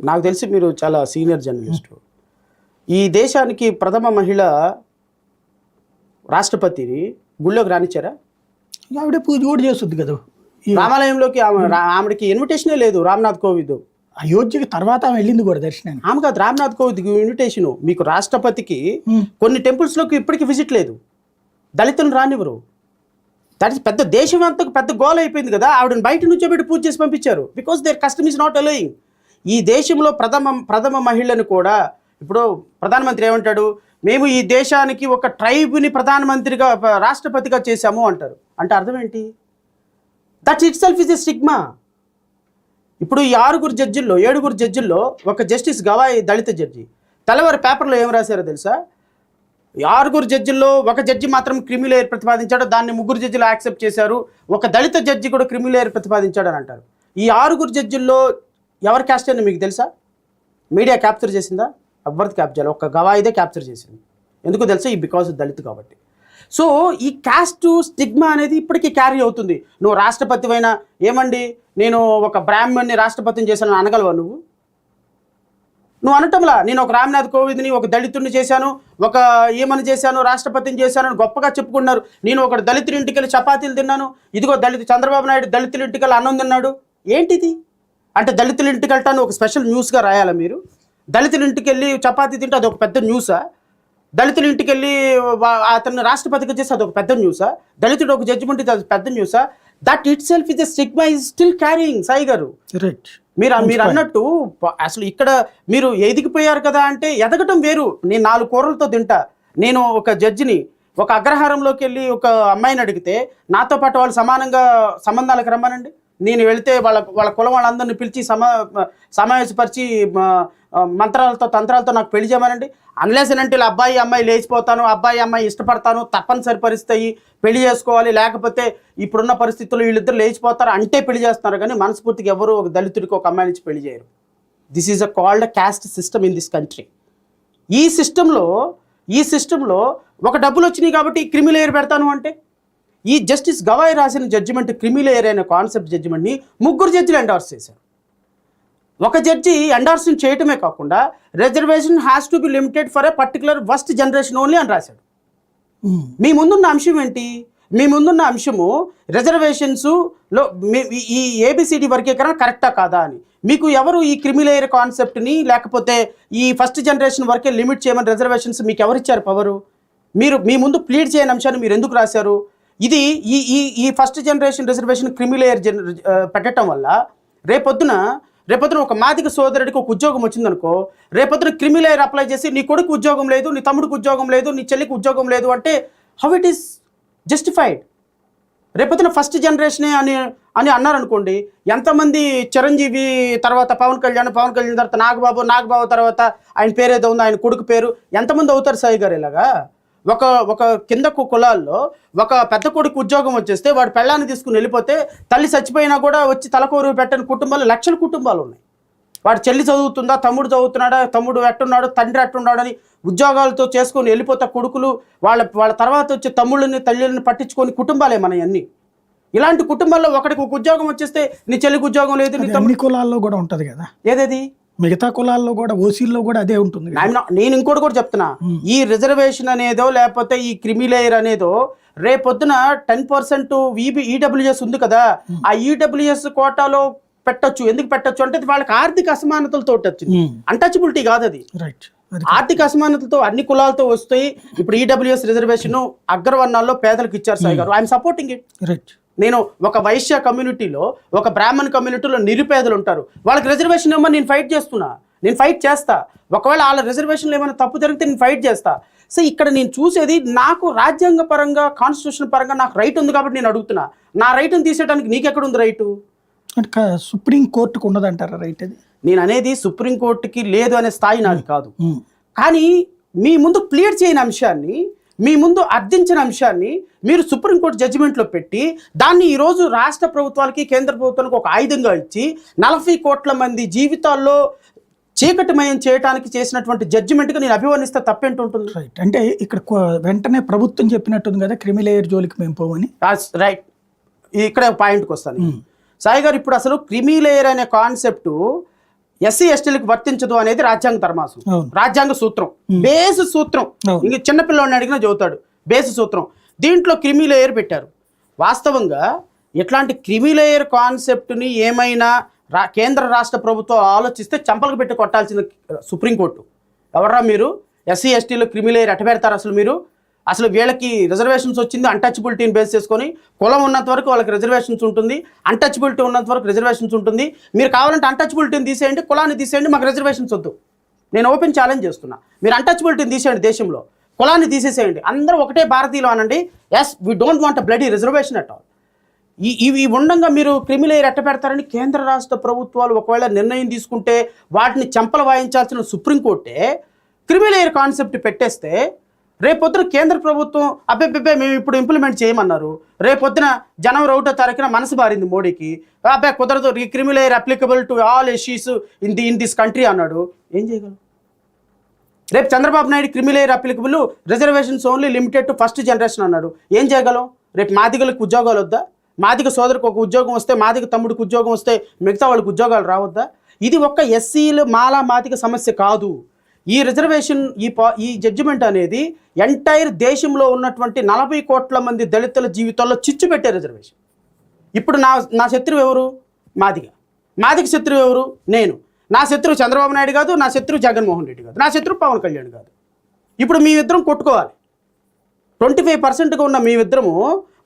నాకు తెలిసి మీరు చాలా సీనియర్ జర్నలిస్ట్. ఈ దేశానికి ప్రథమ మహిళ రాష్ట్రపతిని గుళ్ళోకి రానిచ్చారా? ఆవిడే పూజ కూడా చేస్తుంది కదా రామాలయంలోకి. ఆమెకి ఇన్విటేషనే లేదు రామ్నాథ్ కోవింద్. అయోధ్యకి తర్వాత ఆమె వెళ్ళింది కూడా దర్శనానికి. ఆమె కాదు, రామ్నాథ్ కోవింద్ ఇన్విటేషన్. మీకు రాష్ట్రపతికి కొన్ని టెంపుల్స్లోకి ఇప్పటికీ విజిట్ లేదు, దళితులను రానివ్వరు. దట్ ఇస్ పెద్ద దేశం అంతా పెద్ద గోల్ అయిపోయింది కదా, ఆవిడని బయట నుంచో పెట్టి పూజ చేసి పంపించారు. Because their custom is not allowing. ఈ దేశంలో ప్రథమ మహిళను కూడా ఇప్పుడు ప్రధానమంత్రి ఏమంటాడు, మేము ఈ దేశానికి ఒక ట్రైబ్ని ప్రధానమంత్రిగా రాష్ట్రపతిగా చేశాము అంటారు. అంటే అర్థం ఏంటి? That itself is a stigma. ఇప్పుడు ఈ 7 జడ్జిల్లో ఒక జస్టిస్ గవాయ్ దళిత జడ్జి. తెల్లవారి పేపర్లో ఏం రాశారో తెలుసా? 6 జడ్జిల్లో ఒక జడ్జి మాత్రం క్రిమి లేయర్ ప్రతిపాదించాడు, దాన్ని 3 జడ్జిలు యాక్సెప్ట్ చేశారు. ఒక దళిత జడ్జి కూడా క్రిమి లేయర్ ప్రతిపాదించాడు అని అంటారు. ఈ 6 జడ్జిల్లో ఎవరు క్యాస్ట్ అని మీకు తెలుసా? మీడియా క్యాప్చర్ చేసిందా? ఎవరిది క్యాప్చర్ చేయాలి? ఒక గవాయిదే క్యాప్చర్ చేసింది. ఎందుకు తెలుసా? ఈ బికాజ్ దళిత్ కాబట్టి. సో ఈ క్యాస్ట్ స్టిగ్మా అనేది ఇప్పటికీ క్యారీ అవుతుంది. నువ్వు రాష్ట్రపతి అయినా ఏమండి నేను ఒక బ్రాహ్మణ్ని రాష్ట్రపతిని చేశాను అనగలవా? నువ్వు అనటంలా నేను ఒక రామ్నాథ్ కోవింద్ని ఒక దళితుడిని చేశాను, ఒక ఏమని చేశాను, రాష్ట్రపతిని చేశాను అని గొప్పగా చెప్పుకున్నారు. నేను ఒక దళితుడి ఇంటికి వెళ్ళి చపాతీలు తిన్నాను, ఇదిగో చంద్రబాబు నాయుడు దళితుల ఇంటికి వెళ్ళి అన్నం తిన్నాడు. ఏంటిది? అంటే దళితుల ఇంటికి వెళ్ళటాను ఒక స్పెషల్ న్యూస్గా రాయాలా మీరు? దళితుల ఇంటికి వెళ్ళి చపాతీ తింటే అది ఒక పెద్ద న్యూసా? దళితుల ఇంటికి వెళ్ళి అతను రాష్ట్రపతిగా చేస్తే అదొక పెద్ద న్యూసా? దళితుడు ఒక జడ్జిమెంట్ అది పెద్ద న్యూసా? That itself is a stigma is still carrying. Sai గారు మీరు అన్నట్టు అసలు ఇక్కడ మీరు ఎదిగిపోయారు కదా అంటే ఎదగటం వేరు. నేను 4 కూరలతో తింటా. నేను ఒక జడ్జిని ఒక అగ్రహారంలోకి వెళ్ళి ఒక అమ్మాయిని అడిగితే నాతో పాటు వాళ్ళు సమానంగా సంబంధాలకు రమ్మనండి, నేను వెళితే వాళ్ళ కులం వాళ్ళందరినీ పిలిచి సమావేశపరిచి మంత్రాలతో తంత్రాలతో నాకు పెళ్లి చేయమనండి. అన్లెస్ అంటే అబ్బాయి అమ్మాయి లేచిపోతాను, అబ్బాయి అమ్మాయి ఇష్టపడతాను, తప్పనిసరి పరిస్థితి పెళ్లి చేసుకోవాలి, లేకపోతే ఇప్పుడున్న పరిస్థితుల్లో వీళ్ళిద్దరు లేచిపోతారు అంటే పెళ్లి చేస్తున్నారు. కానీ మనస్ఫూర్తిగా ఎవరు ఒక దళితుడికి ఒక అమ్మాయి నుంచి పెళ్లి చేయరు. This is a called caste system in this country. ఈ సిస్టంలో ఒక డబ్బులు వచ్చినాయి కాబట్టి క్రిమి లేయర్ పెడతాను అంటే, ఈ జస్టిస్ గవాయ్ రాసిన జడ్జిమెంట్ క్రిమి లేయర్ అనే కాన్సెప్ట్ జడ్జిమెంట్ని 3 జడ్జిలు ఎండార్స్ చేశారు. ఒక జడ్జి ఎండార్సింగ్ చేయటమే కాకుండా reservation has to be limited for a particular first generation only అని రాశాడు. మీ ముందున్న అంశం ఏంటి? మీ ముందున్న అంశము రిజర్వేషన్స్లో ఈ ఏబిసిడి వర్గీకరణ కరెక్టా కాదా అని. మీకు ఎవరు ఈ క్రిమి లేయర్ కాన్సెప్ట్ని లేకపోతే ఈ ఫస్ట్ జనరేషన్ వరకే లిమిట్ చేయమని రిజర్వేషన్స్ మీకు ఎవరిచ్చారు పవరు? మీరు మీ ముందు ప్లీడ్ చేయని అంశాన్ని మీరు ఎందుకు రాశారు? ఇది ఈ ఫస్ట్ జనరేషన్ రిజర్వేషన్ క్రిమి లేయర్ పెట్టడం వల్ల రేపొద్దున ఒక మాదిక సోదరుడికి ఒక ఉద్యోగం వచ్చిందనుకో, రేపొద్దున క్రిమి లేయర్ అప్లై చేసి నీ కొడుకు ఉద్యోగం లేదు, నీ తమ్ముడికి ఉద్యోగం లేదు, నీ చెల్లికి ఉద్యోగం లేదు అంటే హౌ ఇట్ ఈస్ జస్టిఫైడ్? రేపొద్దున ఫస్ట్ జనరేషనే అని అన్నారనుకోండి, ఎంతమంది చిరంజీవి తర్వాత పవన్ కళ్యాణ్ తర్వాత నాగబాబు తర్వాత ఆయన పేరు ఏదో ఉంది, ఆయన కొడుకు పేరు ఎంతమంది అవుతారు సాయి గారు? ఇలాగా ఒక కింద కులాల్లో ఒక పెద్ద కొడుకు ఉద్యోగం వచ్చేస్తే వాడు పెళ్ళాన్ని తీసుకుని వెళ్ళిపోతే తల్లి చచ్చిపోయినా కూడా వచ్చి తలకోరు పెట్టని కుటుంబాలు లక్షల కుటుంబాలు ఉన్నాయి. వాడు చెల్లి చదువుతుందా, తమ్ముడు చదువుతున్నాడా, తమ్ముడు ఎట్టున్నాడు, తండ్రి ఎట్టున్నాడు అని ఉద్యోగాలతో చేసుకొని వెళ్ళిపోతే కొడుకులు వాళ్ళ తర్వాత వచ్చే తమ్ముళ్ళని తల్లిని పట్టించుకొని కుటుంబాలే మన అన్ని. ఇలాంటి కుటుంబాల్లో ఒకటికి ఒక ఉద్యోగం వచ్చేస్తే నీ చెల్లికి ఉద్యోగం లేదు, నీ తమ్ముడి కులాల్లో కూడా ఉంటది కదా. ఏదేది మిగతా కులాల్లో కూడా ఓసీల్లో కూడా అదే ఉంటుంది. నేను ఇంకోటి కూడా చెప్తున్నా, ఈ రిజర్వేషన్ అనేదో లేకపోతే ఈ క్రిమి లేయర్ అనేదో రేపొద్దున 10% ఈడబ్ల్యూఎస్ ఉంది కదా, ఆ ఈడబ్ల్యూఎస్ కోటాలో పెట్టొచ్చు. ఎందుకు పెట్టొచ్చు అంటే వాళ్ళకి ఆర్థిక అసమానతలతో వచ్చింది, అన్టచబిలిటీ కాదు అది. ఆర్థిక అసమానతలతో అన్ని కులాలతో వస్తాయి. ఇప్పుడు ఈడబ్ల్యూఎస్ రిజర్వేషన్ అగ్రవర్ణాల్లో పేదలకు ఇచ్చారు సాయి గారు, ఐఎమ్ సపోర్టింగ్ ఇట్. నేను ఒక వైశ్య కమ్యూనిటీలో ఒక బ్రాహ్మణ్ కమ్యూనిటీలో నిరుపేదలు ఉంటారు, వాళ్ళకి రిజర్వేషన్ ఏమో నేను ఫైట్ చేస్తా. ఒకవేళ వాళ్ళ రిజర్వేషన్లు ఏమైనా తప్పు జరిగితే నేను ఫైట్ చేస్తా. సో ఇక్కడ నేను చూసేది నాకు రాజ్యాంగ పరంగా కాన్స్టిట్యూషన్ పరంగా నాకు రైట్ ఉంది కాబట్టి నేను అడుగుతున్నా. నా రైట్ని తీసేయడానికి నీకెక్కడ ఉంది రైటు? అంటే సుప్రీం కోర్టుకు ఉన్నదంటారా రైట్? అది నేను అనేది సుప్రీంకోర్టుకి లేదు అనే స్థాయి నాది కాదు. కానీ మీ ముందు క్లియర్ చేయని అంశాన్ని, మీ ముందు అర్థించిన అంశాన్ని మీరు సుప్రీంకోర్టు జడ్జిమెంట్లో పెట్టి దాన్ని ఈరోజు రాష్ట్ర ప్రభుత్వాలకి కేంద్ర ప్రభుత్వానికి ఒక ఆయుధంగా ఇచ్చి 40 కోట్ల మంది జీవితాల్లో చీకటిమయం చేయడానికి చేసినటువంటి జడ్జిమెంట్గా నేను అభివర్ణిస్తే తప్పేంటుంటుంది? రైట్. అంటే ఇక్కడ వెంటనే ప్రభుత్వం చెప్పినట్టుంది కదా క్రిమి లేయర్ జోలికి మేము పోవని. రైట్. ఇక్కడ పాయింట్కి వస్తాను సాయి గారు. ఇప్పుడు అసలు క్రిమి లేయర్ అనే కాన్సెప్ట్ ఎస్సీ ఎస్టీలకు వర్తించదు అనేది రాజ్యాంగ ధర్మాసం, రాజ్యాంగ సూత్రం, బేస్ సూత్రం. ఇంక చిన్నపిల్లవాడిని అడిగినా చదువుతాడు బేస్ సూత్రం. దీంట్లో క్రిమి లేయర్ పెట్టారు. వాస్తవంగా ఇట్లాంటి క్రిమి లేయర్ కాన్సెప్ట్ని ఏమైనా కేంద్ర రాష్ట్ర ప్రభుత్వం ఆలోచిస్తే చంపలకు పెట్టి కొట్టాల్సిన సుప్రీంకోర్టు. ఎవర్రా మీరు ఎస్సీ ఎస్టీలో క్రిమి లేయర్ ఎట్ట పెడతారు? అసలు వీళ్ళకి రిజర్వేషన్స్ వచ్చింది అన్టచబిలిటీని బేస్ చేసుకొని. కులం ఉన్నంత వరకు వాళ్ళకి రిజర్వేషన్స్ ఉంటుంది, అన్టచబిలిటీ ఉన్నంత వరకు రిజర్వేషన్స్ ఉంటుంది. మీరు కావాలంటే అన్టచబిలిటీని తీసేయండి, కులాన్ని తీసేయండి, మాకు రిజర్వేషన్స్ వద్దు. నేను ఓపెన్ ఛాలెంజ్ చేస్తున్నా. మీరు అన్టచబిలిటీని తీసేయండి, దేశంలో కులాన్ని తీసేసేయండి, అందరూ ఒకటే భారతీయులు అనండి. Yes, we don't want a bloody reservation at all. ఇవి ఉండంగా మీరు క్రిమిలేయర్ ఎట్ట పెడతారని కేంద్ర రాష్ట్ర ప్రభుత్వాలు ఒకవేళ నిర్ణయం తీసుకుంటే వాటిని చెంపలు వాయించాల్సిన సుప్రీంకోర్టే క్రిమిలేయర్ కాన్సెప్ట్ పెట్టేస్తే, రేపొద్దున కేంద్ర ప్రభుత్వం అబ్బే మేము ఇప్పుడు ఇంప్లిమెంట్ చేయమన్నారు, రేపొద్దున జనవరి 1వ తారీఖున మనసు బారింది మోడీకి, అబ్బే కుదరదు, ఈ creamy layer applicable to all issues in this country అన్నాడు. ఏం చేయగలరు? రేపు Chandrababu Naidu creamy layer applicable, reservations only limited to first generation అన్నాడు. ఏం చేయగలం? రేపు మాదిగలకు ఉద్యోగాలు వద్దా? మాదిగ సోదరికి ఒక ఉద్యోగం వస్తే, మాదిగ తమ్ముడికి ఉద్యోగం వస్తే మిగతా వాళ్ళకి ఉద్యోగాలు రావద్దా? ఇది ఒక్క ఎస్సీలు మాదిగ సమస్య కాదు. ఈ రిజర్వేషన్ ఈ జడ్జిమెంట్ అనేది ఎంటైర్ దేశంలో ఉన్నటువంటి 40 కోట్ల మంది దళితుల జీవితాల్లో చిచ్చు పెట్టే రిజర్వేషన్. ఇప్పుడు నా శత్రువు ఎవరు? మాదిగ శత్రువు ఎవరు? నేను. నా శత్రువు చంద్రబాబు నాయుడు కాదు, నా శత్రువు జగన్మోహన్ రెడ్డి కాదు, నా శత్రువు పవన్ కళ్యాణ్ కాదు. ఇప్పుడు మీ ఇద్దరం కొట్టుకోవాలి. 25%గా ఉన్న మీ ఇద్దరము,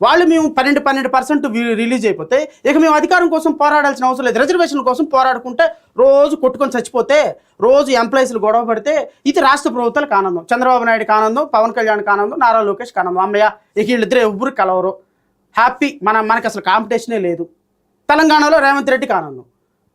వాళ్ళు మేము 12% రిలీజ్ అయిపోతే ఇక మేము అధికారం కోసం పోరాడాల్సిన అవసరం లేదు. రిజర్వేషన్ కోసం పోరాడుకుంటే రోజు కొట్టుకొని చచ్చిపోతే, రోజు ఎంప్లాయీస్లు గొడవ పడితే ఇది రాష్ట్ర ప్రభుత్వాలకు ఆనందం, చంద్రబాబు నాయుడుకి ఆనందం, పవన్ కళ్యాణ్కి ఆనందం, నారా లోకేష్కి ఆనందం. అమ్మయ్య, ఇక వీళ్ళిద్దరు ఎవ్వరు కలవరు, హ్యాపీ, మనకి అసలు కాంపిటీషనే లేదు. తెలంగాణలో రేవంత్ రెడ్డికి ఆనందం,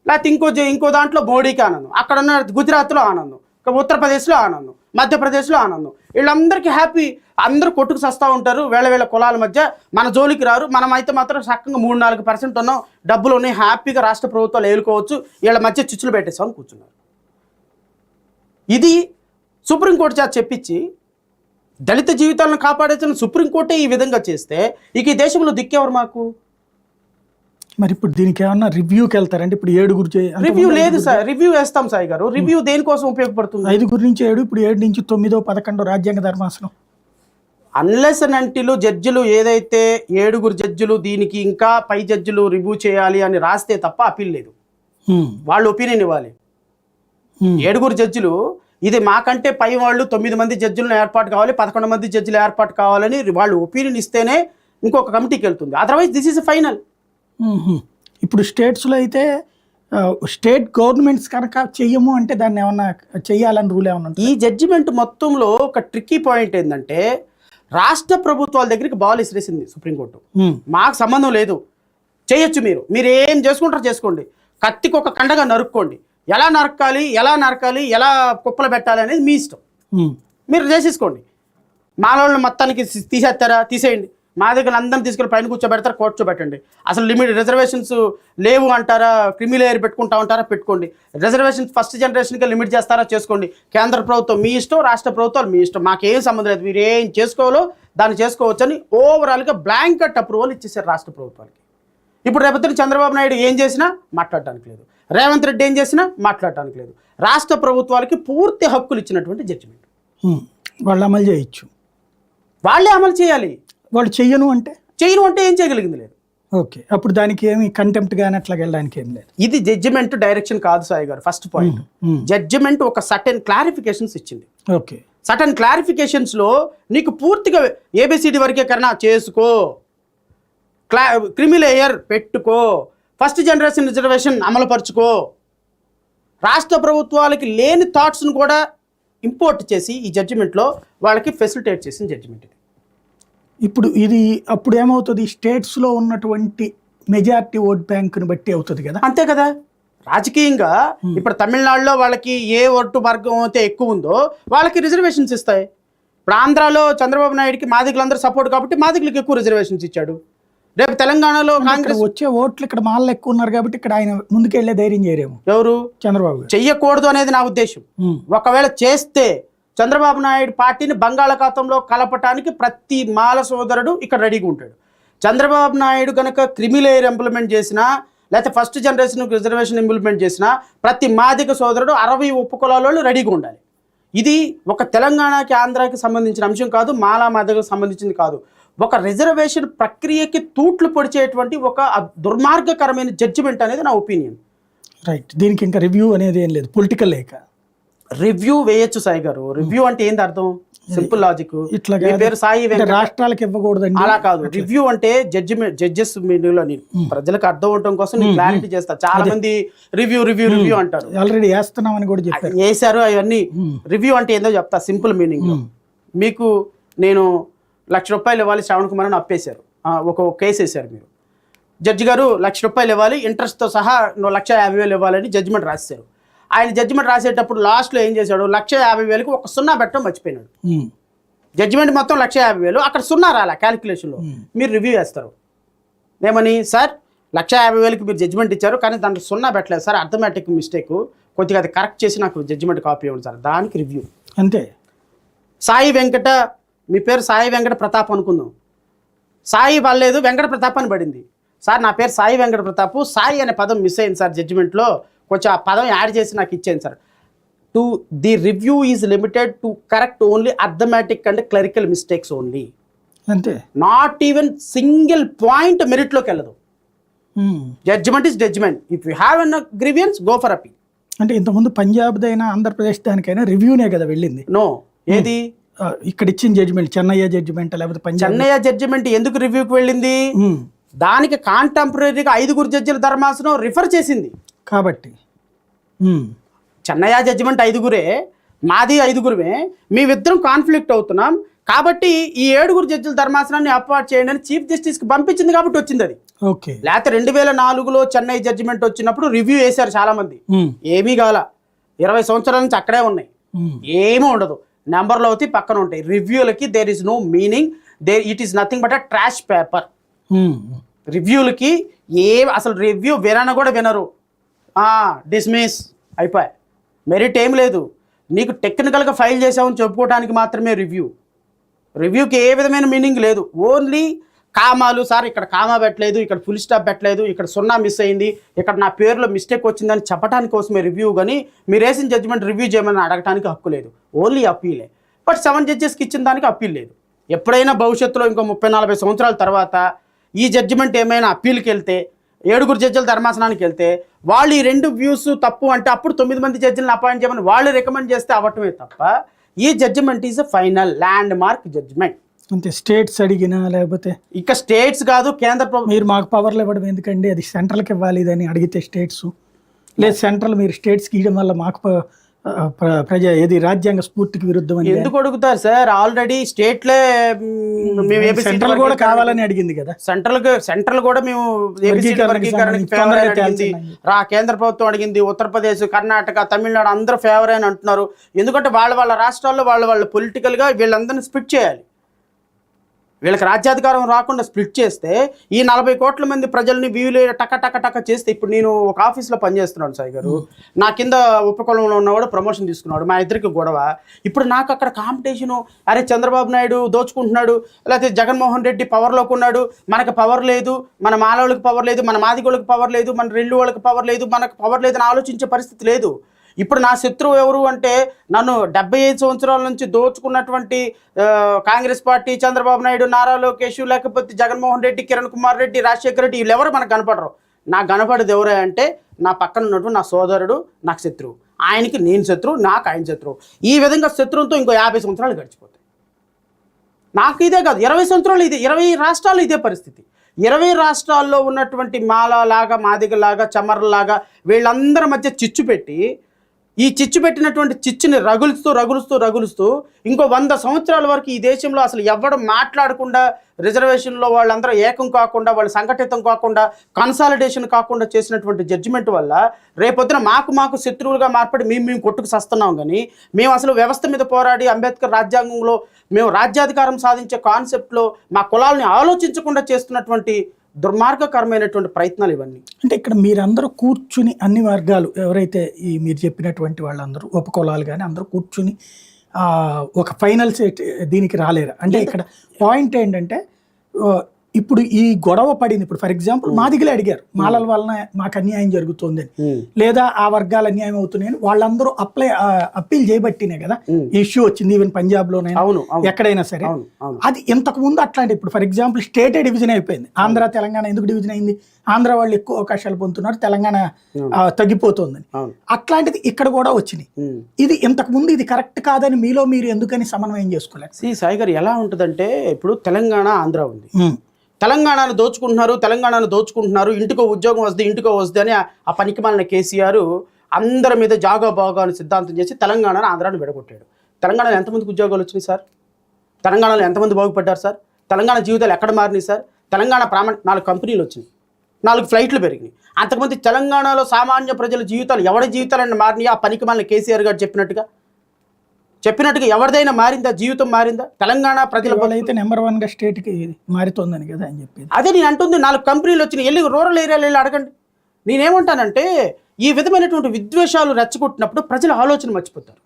లేకపోతే ఇంకో దాంట్లో మోడీకి ఆనందం, అక్కడ ఉన్న గుజరాత్లో ఆనందం, ఉత్తరప్రదేశ్లో ఆనందం, మధ్యప్రదేశ్లో ఆనందం. వీళ్ళందరికీ హ్యాపీ. అందరూ కొట్టుకు సస్తా ఉంటారు వేళ కులాల మధ్య, మన జోలికి రారు. మనం అయితే మాత్రం చక్కగా 3-4% ఉన్నాం, డబ్బులు ఉన్నాయి, హ్యాపీగా రాష్ట్ర ప్రభుత్వాలు ఏలుకోవచ్చు, వీళ్ళ మధ్య చిచ్చులు పెట్టేసామని కూర్చున్నారు. ఇది సుప్రీంకోర్టు చేత చెప్పించి దళిత జీవితాలను కాపాడేసిన సుప్రీంకోర్టే ఈ విధంగా చేస్తే ఇక ఈ దేశంలో దిక్కేవారు మాకు? మరి ఇప్పుడు దీనికి ఏమన్నా రివ్యూకి వెళ్తారంటే ఇప్పుడు 7 రివ్యూ లేదు సార్. రివ్యూ వేస్తాం సాయి గారు. రివ్యూ దేనికోసం ఉపయోగపడుతుంది? 5 నుంచి 7, ఇప్పుడు 7 నుంచి 9, 11 రాజ్యాంగ ధర్మాసనం. అన్లెస్ అండ్ అంటిల్ జడ్జిలు ఏదైతే 7 జడ్జిలు దీనికి ఇంకా పై జడ్జిలు రివ్యూ చేయాలి అని రాస్తే తప్ప అప్పీల్ లేదు. వాళ్ళు ఒపీనియన్ ఇవ్వాలి. 7 జడ్జిలు ఇది మాకంటే పై వాళ్ళు 9 మంది జడ్జిలను ఏర్పాటు కావాలి, 11 మంది జడ్జిలు ఏర్పాటు కావాలని వాళ్ళు ఒపీనియన్ ఇస్తేనే ఇంకొక కమిటీకి వెళ్తుంది. Otherwise this is final. ఇప్పుడు స్టేట్స్లో అయితే స్టేట్ గవర్నమెంట్స్ కనుక చెయ్యము అంటే దాన్ని ఏమన్నా చెయ్యాలని రూల్ ఏమన్నా? ఈ జడ్జిమెంట్ మొత్తంలో ఒక ట్రిక్కీ పాయింట్ ఏంటంటే, రాష్ట్ర ప్రభుత్వాల దగ్గరికి బాల్ ఇసిరేసింది సుప్రీంకోర్టు. మాకు సంబంధం లేదు, చేయొచ్చు, మీరు ఏం చేసుకుంటారో చేసుకోండి, కత్తికి ఒక కండగా నరుక్కోండి, ఎలా నరకాలి, ఎలా కుప్పలు పెట్టాలి అనేది మీ ఇష్టం, మీరు చేసేసుకోండి. మాలోళ్ళని మొత్తానికి తీసేస్తారా? తీసేయండి. మా దగ్గర అందరిని తీసుకెళ్ళి పైన కూర్చోబెడతారు, కూర్చోబెట్టండి. అసలు లిమిట్ రిజర్వేషన్స్ లేవు అంటారా? క్రిమిలేయర్ పెట్టుకుంటా ఉంటారా? పెట్టుకోండి. రిజర్వేషన్స్ ఫస్ట్ జనరేషన్కి లిమిట్ చేస్తారా? చేసుకోండి. కేంద్ర ప్రభుత్వం మీ ఇష్టం, రాష్ట్ర ప్రభుత్వాలు మీ ఇష్టం, మాకేం సంబంధం లేదు, మీరు ఏం చేసుకోవాలో దాన్ని చేసుకోవచ్చు అని ఓవరాల్గా బ్లాంకెట్ అప్రూవల్ ఇచ్చేసారు రాష్ట్ర ప్రభుత్వానికి. ఇప్పుడు రేపొద్దున చంద్రబాబు నాయుడు ఏం చేసినా మాట్లాడటానికి లేదు, రేవంత్ రెడ్డి ఏం చేసినా మాట్లాడటానికి లేదు. రాష్ట్ర ప్రభుత్వాలకి పూర్తి హక్కులు ఇచ్చినటువంటి జడ్జిమెంట్. వాళ్ళు అమలు చేయొచ్చు, వాళ్ళే అమలు చేయాలి. వాళ్ళు చెయ్యను అంటే ఏం చేయగలిగింది లేదు. ఓకే, అప్పుడు దానికి ఏమి కంటెంప్ట్ గానీ అట్లా వెళ్ళడానికి ఏం లేదు. ఇది జడ్జిమెంట్ డైరెక్షన్ కాదు సాయి గారు. ఫస్ట్ పాయింట్, జడ్జిమెంట్ ఒక సర్టెన్ క్లారిఫికేషన్స్ ఇచ్చింది. ఓకే, సర్టెన్ క్లారిఫికేషన్స్ లో నీకు పూర్తిగా ఏబిసిడి వరకే కన్నా చేసుకో, క్రిమిలేయర్ పెట్టుకో, ఫస్ట్ జనరేషన్ రిజర్వేషన్ అమలుపరుచుకో. రాష్ట్ర ప్రభుత్వాలకి లేని థాట్స్ను కూడా ఇంపోర్ట్ చేసి ఈ జడ్జిమెంట్లో వాళ్ళకి ఫెసిలిటేట్ చేసిన జడ్జిమెంట్ ఇది. ఇప్పుడు ఇది అప్పుడు ఏమవుతుంది? స్టేట్స్లో ఉన్నటువంటి మెజారిటీ ఓట్ బ్యాంకుని బట్టి అవుతుంది కదా. అంతే కదా. రాజకీయంగా ఇప్పుడు తమిళనాడులో వాళ్ళకి ఏ ఓటు వర్గం అయితే ఎక్కువ ఉందో వాళ్ళకి రిజర్వేషన్స్ ఇస్తాయి. ఇప్పుడు ఆంధ్రాలో చంద్రబాబు నాయుడుకి మాదిగలందరూ సపోర్ట్ కాబట్టి మాదిగలకు ఎక్కువ రిజర్వేషన్స్ ఇచ్చాడు. రేపు తెలంగాణలో కాంగ్రెస్ వచ్చే ఓట్లు ఇక్కడ మాల్లో ఎక్కువ ఉన్నారు కాబట్టి ఇక్కడ ఆయన ముందుకెళ్లే ధైర్యం చేయరేమో. ఎవరు? చంద్రబాబు. చెయ్యకూడదు అనేది నా ఉద్దేశం. ఒకవేళ చేస్తే చంద్రబాబు నాయుడు పార్టీని బంగాళాఖాతంలో కలపటానికి ప్రతి మాల సోదరుడు ఇక్కడ రెడీగా ఉంటాడు. చంద్రబాబు నాయుడు కనుక క్రిమిలేయర్ ఇంప్లిమెంట్ చేసినా, లేకపోతే ఫస్ట్ జనరేషన్ రిజర్వేషన్ ఇంప్లిమెంట్ చేసినా ప్రతి మాదిగ సోదరుడు 60 ఉపకులాలలో రెడీగా ఉండాలి. ఇది ఒక తెలంగాణకి ఆంధ్రాకి సంబంధించిన అంశం కాదు, మాలా మాదిగకు సంబంధించింది కాదు. ఒక రిజర్వేషన్ ప్రక్రియకి తూట్లు పొడిచేటువంటి ఒక దుర్మార్గకరమైన జడ్జిమెంట్ అనేది నా ఒపీనియన్. రైట్, దీనికి ఇంకా రివ్యూ అనేది ఏం లేదు, పొలిటికల్ లేక రివ్యూ వేయచ్చు సాయి గారు. రివ్యూ అంటే ఏంది అర్థం? Simple logic. ఇట్లా మీ పేరు సాయి అంటే వెంకట, రాష్ట్రాలకు ఇవ్వకూడదండి. అలా కాదు. రివ్యూ అంటే జడ్జెస్ మీటింగ్లో నేను ప్రజలకు అర్థం అవటం కోసం నేను క్లారిటీ చేస్తా. చాలా మంది రివ్యూ రివ్యూ రివ్యూ అంటారు. ఆల్రెడీ వేస్తున్నామని కూడా చెప్పారు. వేశారు అవన్నీ. రివ్యూ అంటే ఏందో చెప్తా సింపుల్ మీనింగ్. మీకు నేను ₹1,00,000 ఇవ్వాలి, శ్రవణ్ కుమార్ అని అప్పేశారు. ఒక కేసు వేశారు మీరు. జడ్జి గారు ₹1,00,000 ఇవ్వాలి, ఇంట్రెస్ట్తో సహా నువ్వు ₹1,50,000 ఇవ్వాలని జడ్జిమెంట్ రాశారు. ఆయన జడ్జిమెంట్ రాసేటప్పుడు లాస్ట్లో ఏం చేశాడు, ₹1,50,000కి ఒక 0 పెట్టడం మర్చిపోయినాడు. జడ్జిమెంట్ మొత్తం ₹1,50,000, అక్కడ 0 రాలే క్యాలిక్యులేషన్లో. మీరు రివ్యూ చేస్తారు ఏమని, సార్ ₹1,50,000కి మీరు జడ్జిమెంట్ ఇచ్చారు కానీ దాంట్లో 0 పెట్టలేదు సార్, అర్థమెటిక్ మిస్టేక్, కొద్దిగా అది కరెక్ట్ చేసి నాకు జడ్జిమెంట్ కాపీ ఇవ్వండి సార్. దానికి రివ్యూ అంతే. సాయి వెంకట, మీ పేరు సాయి వెంకట ప్రతాప్ అనుకుందాం. సాయి పడలేదు, వెంకట ప్రతాప్ అని పడింది. సార్ నా పేరు సాయి వెంకట ప్రతాప్, సాయి అనే పదం మిస్ అయింది సార్ జడ్జిమెంట్లో, కొంచెం ఆ పదం యాడ్ చేసి నాకు ఇచ్చేయండి sir. The review is limited to correct only arithmetic and clerical mistakes only. అంతే. నాట్ ఈవెన్ సింగిల్ పాయింట్ మెరిట్లోకి వెళ్ళదు. Judgement is judgement. If you have an grievance go for appeal. అంటే ఇంతకుముందు పంజాబ్దైనా ఆంధ్రప్రదేశ్ దానికైనా రివ్యూనే కదా వెళ్ళింది. నో, ఏది ఇక్కడ ఇచ్చిన జడ్జిమెంట్ చెన్నయ్య జడ్జిమెంట్ లేకపోతే పంజాబ్ చెన్నయ్య జడ్జిమెంట్ ఎందుకు రివ్యూకి వెళ్ళింది, దానికి కాంటెంపరీగా 5 జడ్జిల ధర్మాసనం రిఫర్ చేసింది కాబట్టి. చెన్నయ్య జడ్జిమెంట్ 5, మాది 5, మేమిద్దరం కాన్ఫ్లిక్ట్ అవుతున్నాం కాబట్టి ఈ 7 జడ్జిల ధర్మాసనాన్ని అపాయింట్ చేయండి అని చీఫ్ జస్టిస్కి పంపించింది కాబట్టి వచ్చింది అది. ఓకే. లేకపోతే 2004లో చెన్నై జడ్జిమెంట్ వచ్చినప్పుడు రివ్యూ వేశారు చాలా మంది, ఏమీ కాల. 20 సంవత్సరాల నుంచి అక్కడే ఉన్నాయి, ఏమీ ఉండదు. నెంబర్లు అవుతాయి, పక్కన ఉంటాయి. రివ్యూలకి there is no meaning, it is nothing but a trash paper. రివ్యూలకి అసలు రివ్యూ వినను కూడా వినరు, డిస్మిస్ అయిపోయి, మెరిట్ ఏం లేదు. నీకు టెక్నికల్గా ఫైల్ చేసామని చెప్పుకోవడానికి మాత్రమే రివ్యూ. రివ్యూకి ఏ విధమైన మీనింగ్ లేదు. ఓన్లీ కామాలు, సార్ ఇక్కడ కామా పెట్టలేదు, ఇక్కడ ఫుల్ స్టాప్ పెట్టలేదు, ఇక్కడ 0 మిస్ అయింది, ఇక్కడ నా పేరులో మిస్టేక్ వచ్చిందని చెప్పడానికి కోసమే రివ్యూ. కానీ మీరు వేసిన జడ్జిమెంట్ రివ్యూ చేయమని అడగడానికి హక్కు లేదు, ఓన్లీ అప్పీలే. బట్ 7 జడ్జెస్కి ఇచ్చిన దానికి అప్పీల్ లేదు. ఎప్పుడైనా భవిష్యత్తులో ఇంకో 30-40 సంవత్సరాల తర్వాత ఈ జడ్జిమెంట్ ఏమైనా అప్పీల్కి వెళ్తే, 7 జడ్జిల ధర్మాసనానికి వెళ్తే, వాళ్ళు ఈ 2 వ్యూస్ తప్పు అంటే అప్పుడు 9 మంది జడ్జిలను అపాయింట్ చేయమని వాళ్ళు రికమెండ్ చేస్తే అవ్వటమే తప్ప ఈ judgement is a final landmark judgement. అంతే. స్టేట్స్ అడిగినా లేకపోతే ఇక స్టేట్స్ కాదు కేంద్ర ప్రభుత్వం, మీరు మాకు పవర్లు ఇవ్వడం ఎందుకండి, అది సెంట్రల్కి ఇవ్వాలి అని అడిగితే స్టేట్స్ లేదు, సెంట్రల్ మీరు స్టేట్స్కి ఇవ్వడం వల్ల మాకు ఏది రాజ్యాంగ స్ఫూర్తికి విరుద్ధం అని ఎందుకు అడుగుతారు సార్? ఆల్రెడీ స్టేట్లే సెంట్రల్ కూడా కావాలని అడిగింది కదా. సెంట్రల్ కూడా మేము కేంద్ర ప్రభుత్వం అడిగింది, ఉత్తరప్రదేశ్, కర్ణాటక, తమిళనాడు అందరూ ఫేవర్ అని అంటున్నారు. ఎందుకంటే వాళ్ళ రాష్ట్రాల్లో వాళ్ళు పొలిటికల్గా వీళ్ళందరినీ స్ప్లిట్ చేయాలి. వీళ్ళకి రాజ్యాధికారం రాకుండా స్ప్లిట్ చేస్తే ఈ 40 కోట్ల మంది ప్రజల్ని వీళ్ళు టక చేస్తే, ఇప్పుడు నేను ఒక ఆఫీస్లో పనిచేస్తున్నాను సాయి గారు, నా కింద ఉపకులంలో ఉన్నవాడు ప్రమోషన్ తీసుకున్నాడు, మా ఇద్దరికి గొడవ. ఇప్పుడు నాకు అక్కడ కాంపిటీషను, అరే చంద్రబాబు నాయుడు దోచుకుంటున్నాడు, లేకపోతే జగన్మోహన్ రెడ్డి పవర్లోకి ఉన్నాడు, మనకు పవర్ లేదు, మన మాలవులకు పవర్ లేదు, మన మాదిగోళ్ళకి పవర్ లేదు, మన రెల్లు వాళ్ళకి పవర్ లేదు, మనకు పవర్ లేదని ఆలోచించే పరిస్థితి లేదు. ఇప్పుడు నా శత్రువు ఎవరు అంటే నన్ను 75 సంవత్సరాల నుంచి దోచుకున్నటువంటి కాంగ్రెస్ పార్టీ, చంద్రబాబు నాయుడు, నారా లోకేష్, లేకపోతే జగన్మోహన్ రెడ్డి, కిరణ్ కుమార్ రెడ్డి, రాజశేఖర రెడ్డి, వీళ్ళెవరు మనకు కనపడరు. నాకు కనపడేది ఎవరే అంటే నా పక్కన ఉన్నటువంటి నా సోదరుడు నాకు శత్రువు, ఆయనకి నేను శత్రువు, నాకు ఆయన శత్రువు. ఈ విధంగా శత్రువుతో ఇంకో 50 సంవత్సరాలు గడిచిపోతాయి. నాకు ఇదే కాదు, 20 సంవత్సరాలు ఇదే, 20 రాష్ట్రాల్లో ఇదే పరిస్థితి. 20 రాష్ట్రాల్లో ఉన్నటువంటి మాలలాగా, మాదిగలాగా, చమర్లాగా వీళ్ళందరి మధ్య చిచ్చు పెట్టి, ఈ చిచ్చు పెట్టినటువంటి చిచ్చుని రగులుస్తూ ఇంకో 100 సంవత్సరాల వరకు ఈ దేశంలో అసలు ఎవరు మాట్లాడకుండా, రిజర్వేషన్లో వాళ్ళందరూ ఏకం కాకుండా, వాళ్ళు సంఘటితం కాకుండా, కన్సాలిడేషన్ కాకుండా చేసినటువంటి జడ్జిమెంట్ వల్ల రేపొద్దున మాకు శత్రువులుగా మార్పడి మేము కొట్టుకు సస్తున్నాం. కానీ మేము అసలు వ్యవస్థ మీద పోరాడి అంబేద్కర్ రాజ్యాంగంలో మేము రాజ్యాధికారం సాధించే కాన్సెప్ట్లో మా కులాలని ఆలోచించకుండా చేస్తున్నటువంటి దుర్మార్గకరమైనటువంటి ప్రయత్నాలు ఇవన్నీ. అంటే ఇక్కడ మీరందరూ కూర్చుని అన్ని వర్గాలు ఎవరైతే ఈ మీరు చెప్పినటువంటి వాళ్ళందరూ ఉపకులాలు కానీ అందరూ కూర్చుని ఒక ఫైనల్ దీనికి రాలేరు. అంటే ఇక్కడ పాయింట్ ఏంటంటే ఇప్పుడు ఈ గొడవ పడింది. ఇప్పుడు ఫర్ ఎగ్జాంపుల్ మాదిగలే అడిగారు, మాలల వలన మాకు అన్యాయం జరుగుతుంది అని, లేదా ఆ వర్గాల అన్యాయం అవుతున్నాయని వాళ్ళందరూ అప్పీల్ చేయబట్టినే కదా ఇష్యూ వచ్చింది. ఈవెన్ పంజాబ్ లోనైనా ఎక్కడైనా సరే. అది ఇంతకు ముందు అట్లాంటి, ఇప్పుడు ఫర్ ఎగ్జాంపుల్ స్టేటే డివిజన్ అయిపోయింది. ఆంధ్ర తెలంగాణ ఎందుకు డివిజన్ అయింది? ఆంధ్ర వాళ్ళు ఎక్కువ అవకాశాలు పొందుతున్నారు, తెలంగాణ తగ్గిపోతుందని. అట్లాంటిది ఇక్కడ కూడా వచ్చినాయి. ఇది ఇంతకు ముందు ఇది కరెక్ట్ కాదని మీలో మీరు ఎందుకని సమన్వయం చేసుకోలేదు? సాయి గారు ఎలా ఉంటుందంటే, ఇప్పుడు తెలంగాణ ఆంధ్ర ఉంది, తెలంగాణను దోచుకుంటున్నారు, ఇంటికో ఉద్యోగం వస్తుంది, ఇంటికో వస్తుంది అని ఆ పనికి మాలిన కేసీఆర్ అందరి మీద జాగా బాగా అని సిద్ధాంతం చేసి తెలంగాణను ఆంధ్రాను విడగొట్టాడు. తెలంగాణలో ఎంతమందికి ఉద్యోగాలు వచ్చినాయి సార్? తెలంగాణలో ఎంతమంది బాగుపడ్డారు సార్? తెలంగాణ జీవితాలు ఎక్కడ మారినాయి సార్? తెలంగాణ 4 కంపెనీలు వచ్చినాయి, 4 ఫ్లైట్లు పెరిగినాయి. అంతకుమంది తెలంగాణలో సామాన్య ప్రజల జీవితాలు, ఎవరి జీవితాలన్నీ మారినాయి? ఆ పనికి మాలిన కేసీఆర్ గారు చెప్పినట్టుగా ఎవరిదైనా మారిందా? జీవితం మారిందా? తెలంగాణ ప్రజల అయితే నెంబర్ 1 గా స్టేట్ కి మారుతోందని కదా అని చెప్పి అదే నేను అంటుంది. 4 కంపెనీలు వచ్చినాయి, వెళ్ళి రూరల్ ఏరియాలో వెళ్ళి అడగండి. నేనేమంటానంటే, ఈ విధమైనటువంటి విద్వేషాలు రెచ్చగొట్టినప్పుడు ప్రజల ఆలోచన మర్చిపోతారు,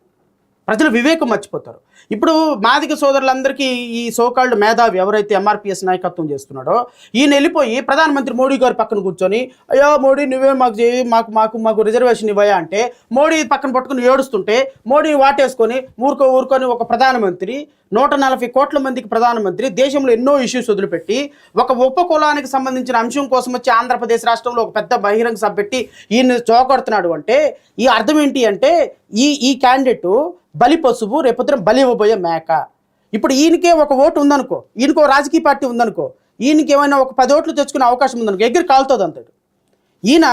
ప్రజల వివేకం మర్చిపోతారు. ఇప్పుడు మాదిగ సోదరులందరికీ ఈ సోకాల్డ్ మేధావి ఎవరైతే ఎంఆర్పిఎస్ నాయకత్వం చేస్తున్నాడో ఈయన వెళ్ళిపోయి ప్రధానమంత్రి మోడీ గారి పక్కన కూర్చొని, అయ్యో మోడీ నువ్వే మాకు చేయి, మాకు రిజర్వేషన్ ఇవ్వయా అంటే, మోడీ పక్కన పట్టుకుని ఏడుస్తుంటే మోడీని వాటేసుకొని ఊరుకొని ఒక ప్రధానమంత్రి, 140 కోట్ల మందికి ప్రధానమంత్రి, దేశంలో ఎన్నో ఇష్యూస్ వదిలిపెట్టి ఒక ఉపకులానికి సంబంధించిన అంశం కోసం వచ్చి ఆంధ్రప్రదేశ్ రాష్ట్రంలో ఒక పెద్ద బహిరంగ సభ పెట్టి ఈయన చోకొడుతున్నాడు అంటే ఈ అర్థం ఏంటి అంటే, ఈ క్యాండిడేట్ బలి పశువు, రేపొద్దున బలి ఇవ్వబోయే మేక. ఇప్పుడు ఈయనకే ఒక ఓటు ఉందనుకో, ఈయనకో రాజకీయ పార్టీ ఉందనుకో, ఈయనకి ఏమైనా ఒక 10 ఓట్లు తెచ్చుకునే అవకాశం ఉందనుకో, ఎగిరి కాలుతుంది అంటాడు. ఈయన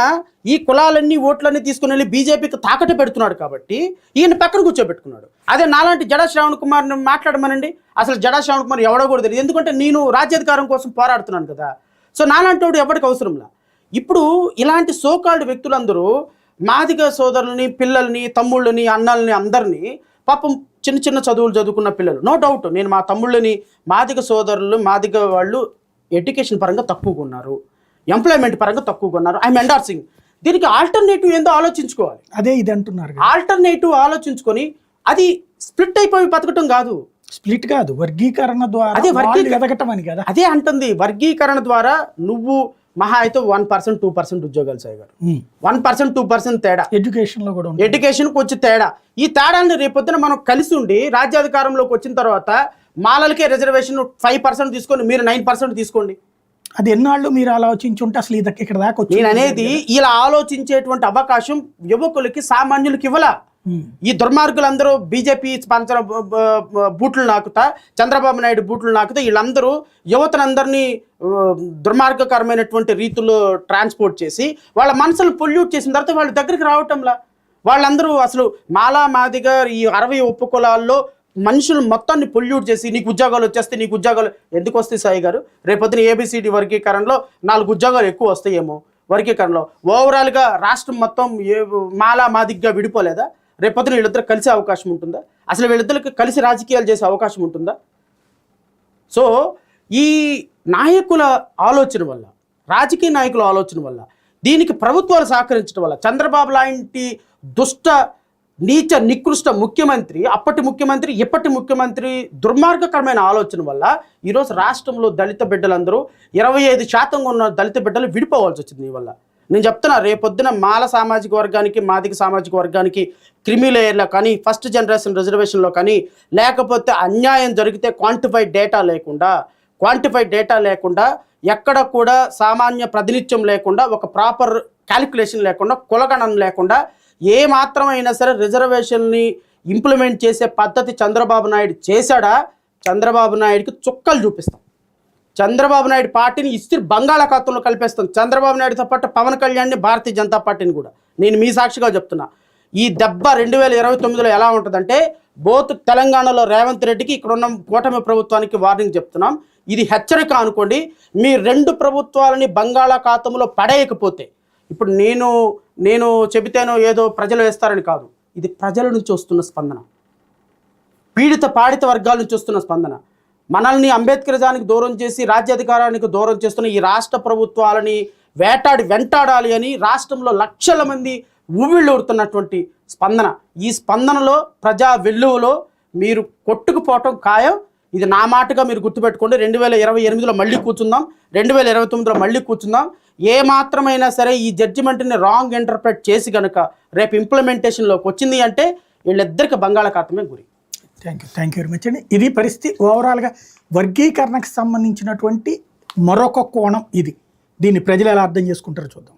ఈ కులాలన్నీ ఓట్లన్నీ తీసుకుని వెళ్ళి బీజేపీకి తాకట్టు పెడుతున్నాడు కాబట్టి ఈయన పక్కన కూర్చోబెట్టుకున్నాడు. అదే నాలాంటి జడా శ్రావణ్ కుమార్ని మాట్లాడమనండి, అసలు జడా శ్రావణ్ కుమార్ ఎవడో కూడా తెలియదు, ఎందుకంటే నేను రాజ్యాధికారం కోసం పోరాడుతున్నాను కదా. సో నాలాంటి వాడు ఎవరికి అవసరంలా. ఇప్పుడు ఇలాంటి సోకాల్డ్ వ్యక్తులందరూ మాదిగ సోదరులని, పిల్లల్ని, తమ్ముళ్ళని, అన్నల్ని అందరినీ, పాపం చిన్న చిన్న చదువులు చదువుకున్న పిల్లలు, నో డౌట్ నేను మా తమ్ముళ్ళని, మాదిగ సోదరులు, మాదిగ వాళ్ళు ఎడ్యుకేషన్ పరంగా తక్కువగా ఉన్నారు, ఎంప్లాయ్మెంట్ పరంగా తక్కువగా ఉన్నారు, ఐఎమ్ ఎండార్సింగ్. దీనికి ఆల్టర్నేటివ్ ఏందో ఆలోచించుకోవాలి. అదే ఇది అంటున్నారు, ఆల్టర్నేటివ్ ఆలోచించుకొని అది స్ప్లిట్ అయిపోయి బతకటం కాదు, స్ప్లిట్ కాదు, వర్గీకరణ ద్వారా ఎదగటం అని కదా. అదే అంటుంది, వర్గీకరణ ద్వారా నువ్వు మహా అయితే 1%, 2% ఉద్యోగాలు చేయగలరు. 1%, 2% తేడా ఎడ్యుకేషన్ లో కూడా, ఎడ్యుకేషన్కి వచ్చి తేడా. ఈ తేడాన్ని రేపొద్దున మనం కలిసి ఉండి రాజ్యాధికారంలోకి వచ్చిన తర్వాత మాలలకే రిజర్వేషన్ 5% తీసుకొని మీరు 9% తీసుకోండి. అది ఎన్నాళ్ళు మీరు ఆలోచించుంటే అసలు ఇక్కడ దాకా వచ్చి. నేను అనేది ఇలా ఆలోచించేటువంటి అవకాశం యువకులకి, సామాన్యులకి ఇవ్వలా. ఈ దుర్మార్గులందరూ బీజేపీ స్పాన్సర్ బూట్లు నాకుతా, చంద్రబాబు నాయుడు బూట్లు నాకుతా, వీళ్ళందరూ యువతనందరినీ దుర్మార్గకరమైనటువంటి రీతిలో ట్రాన్స్పోర్ట్ చేసి వాళ్ళ మనసులు పొల్యూట్ చేసిన తర్వాత వాళ్ళ దగ్గరికి రావటంలా. వాళ్ళందరూ అసలు మాదిగా ఈ 60 ఉపకులాల్లో మనుషులు మొత్తాన్ని పొల్యూట్ చేసి నీకు ఉద్యోగాలు వచ్చేస్తే, నీకు ఉద్యోగాలు ఎందుకు వస్తాయి సాయి గారు? రేపొద్దున ఏబిసిడి వర్గీకరణలో 4 ఉద్యోగాలు ఎక్కువ వస్తాయేమో. వర్గీకరణలో ఓవరాల్గా రాష్ట్రం మొత్తం మాదిగ్గా విడిపోలేదా? రేపొద్దున వీళ్ళిద్దరు కలిసే అవకాశం ఉంటుందా? అసలు వీళ్ళిద్దరికి కలిసి రాజకీయాలు చేసే అవకాశం ఉంటుందా? సో ఈ నాయకుల ఆలోచన వల్ల, రాజకీయ నాయకుల ఆలోచన వల్ల, దీనికి ప్రభుత్వాలు సహకరించడం వల్ల, చంద్రబాబు లాంటి దుష్ట, నీచ, నికృష్ట ముఖ్యమంత్రి, అప్పటి ముఖ్యమంత్రి, ఇప్పటి ముఖ్యమంత్రి దుర్మార్గకరమైన ఆలోచన వల్ల ఈరోజు రాష్ట్రంలో దళిత బిడ్డలందరూ 25% ఉన్న దళిత బిడ్డలు విడిపోవాల్సి వచ్చింది. ఈ వల్ల నేను చెప్తున్నా, రేపొద్దున మాల సామాజిక వర్గానికి, మాదిగ సామాజిక వర్గానికి క్రిమి లేయర్లో కానీ, ఫస్ట్ జనరేషన్ రిజర్వేషన్లో కానీ, లేకపోతే అన్యాయం జరిగితే క్వాంటిఫైడ్ డేటా లేకుండా ఎక్కడ కూడా సామాన్య ప్రాతినిధ్యం లేకుండా, ఒక ప్రాపర్ క్యాలిక్యులేషన్ లేకుండా, కులగణన లేకుండా ఏ మాత్రమైనా సరే రిజర్వేషన్ని ఇంప్లిమెంట్ చేసే పద్ధతి చంద్రబాబు నాయుడు చేశాడా? చంద్రబాబు నాయుడికి చుక్కలు చూపిస్తాం. చంద్రబాబు నాయుడు పార్టీని ఇస్త్రీ బంగాళాఖాతంలో కలిపేస్తాం. చంద్రబాబు నాయుడుతో పాటు పవన్ కళ్యాణ్ని, భారతీయ జనతా పార్టీని కూడా. నేను మీ సాక్షిగా చెప్తున్నా, ఈ దెబ్బ 2029లో ఎలా ఉంటుందంటే, బోత్ తెలంగాణలో రేవంత్ రెడ్డికి, ఇక్కడ ఉన్న కూటమి ప్రభుత్వానికి వార్నింగ్ చెప్తున్నాం. ఇది హెచ్చరిక అనుకోండి. మీ 2 ప్రభుత్వాలని బంగాళాఖాతంలో పడేయకపోతే, ఇప్పుడు నేను చెబితేనో ఏదో ప్రజలు వేస్తారని కాదు, ఇది ప్రజల నుంచి వస్తున్న స్పందన, పీడిత పాడిత వర్గాల నుంచి వస్తున్న స్పందన. మనల్ని అంబేద్కరిజానికి దూరం చేసి రాజ్యాధికారానికి దూరం చేస్తున్న ఈ రాష్ట్ర ప్రభుత్వాలని వెంటాడాలి అని రాష్ట్రంలో లక్షల మంది ఊవిళ్ళూరుతున్నటువంటి స్పందన. ఈ స్పందనలో, ప్రజా వెల్లువలో మీరు కొట్టుకుపోవటం ఖాయం. ఇది నా మాటగా మీరు గుర్తుపెట్టుకోండి. 2028లో మళ్ళీ కూర్చుందాం, 2029లో మళ్ళీ కూర్చుందాం. ఏ మాత్రమైనా సరే ఈ జడ్జిమెంట్ని రాంగ్ ఇంటర్ప్రెట్ చేసి కనుక రేపు ఇంప్లిమెంటేషన్లోకి వచ్చింది అంటే వీళ్ళిద్దరికి బంగాళాఖాతమే గురి. థ్యాంక్ యూ వెరీ మచ్ అండి. ఇది పరిస్థితి ఓవరాల్గా వర్గీకరణకు సంబంధించినటువంటి మరొక కోణం ఇది. దీన్ని ప్రజలు ఎలా అర్థం చేసుకుంటారో చూద్దాం.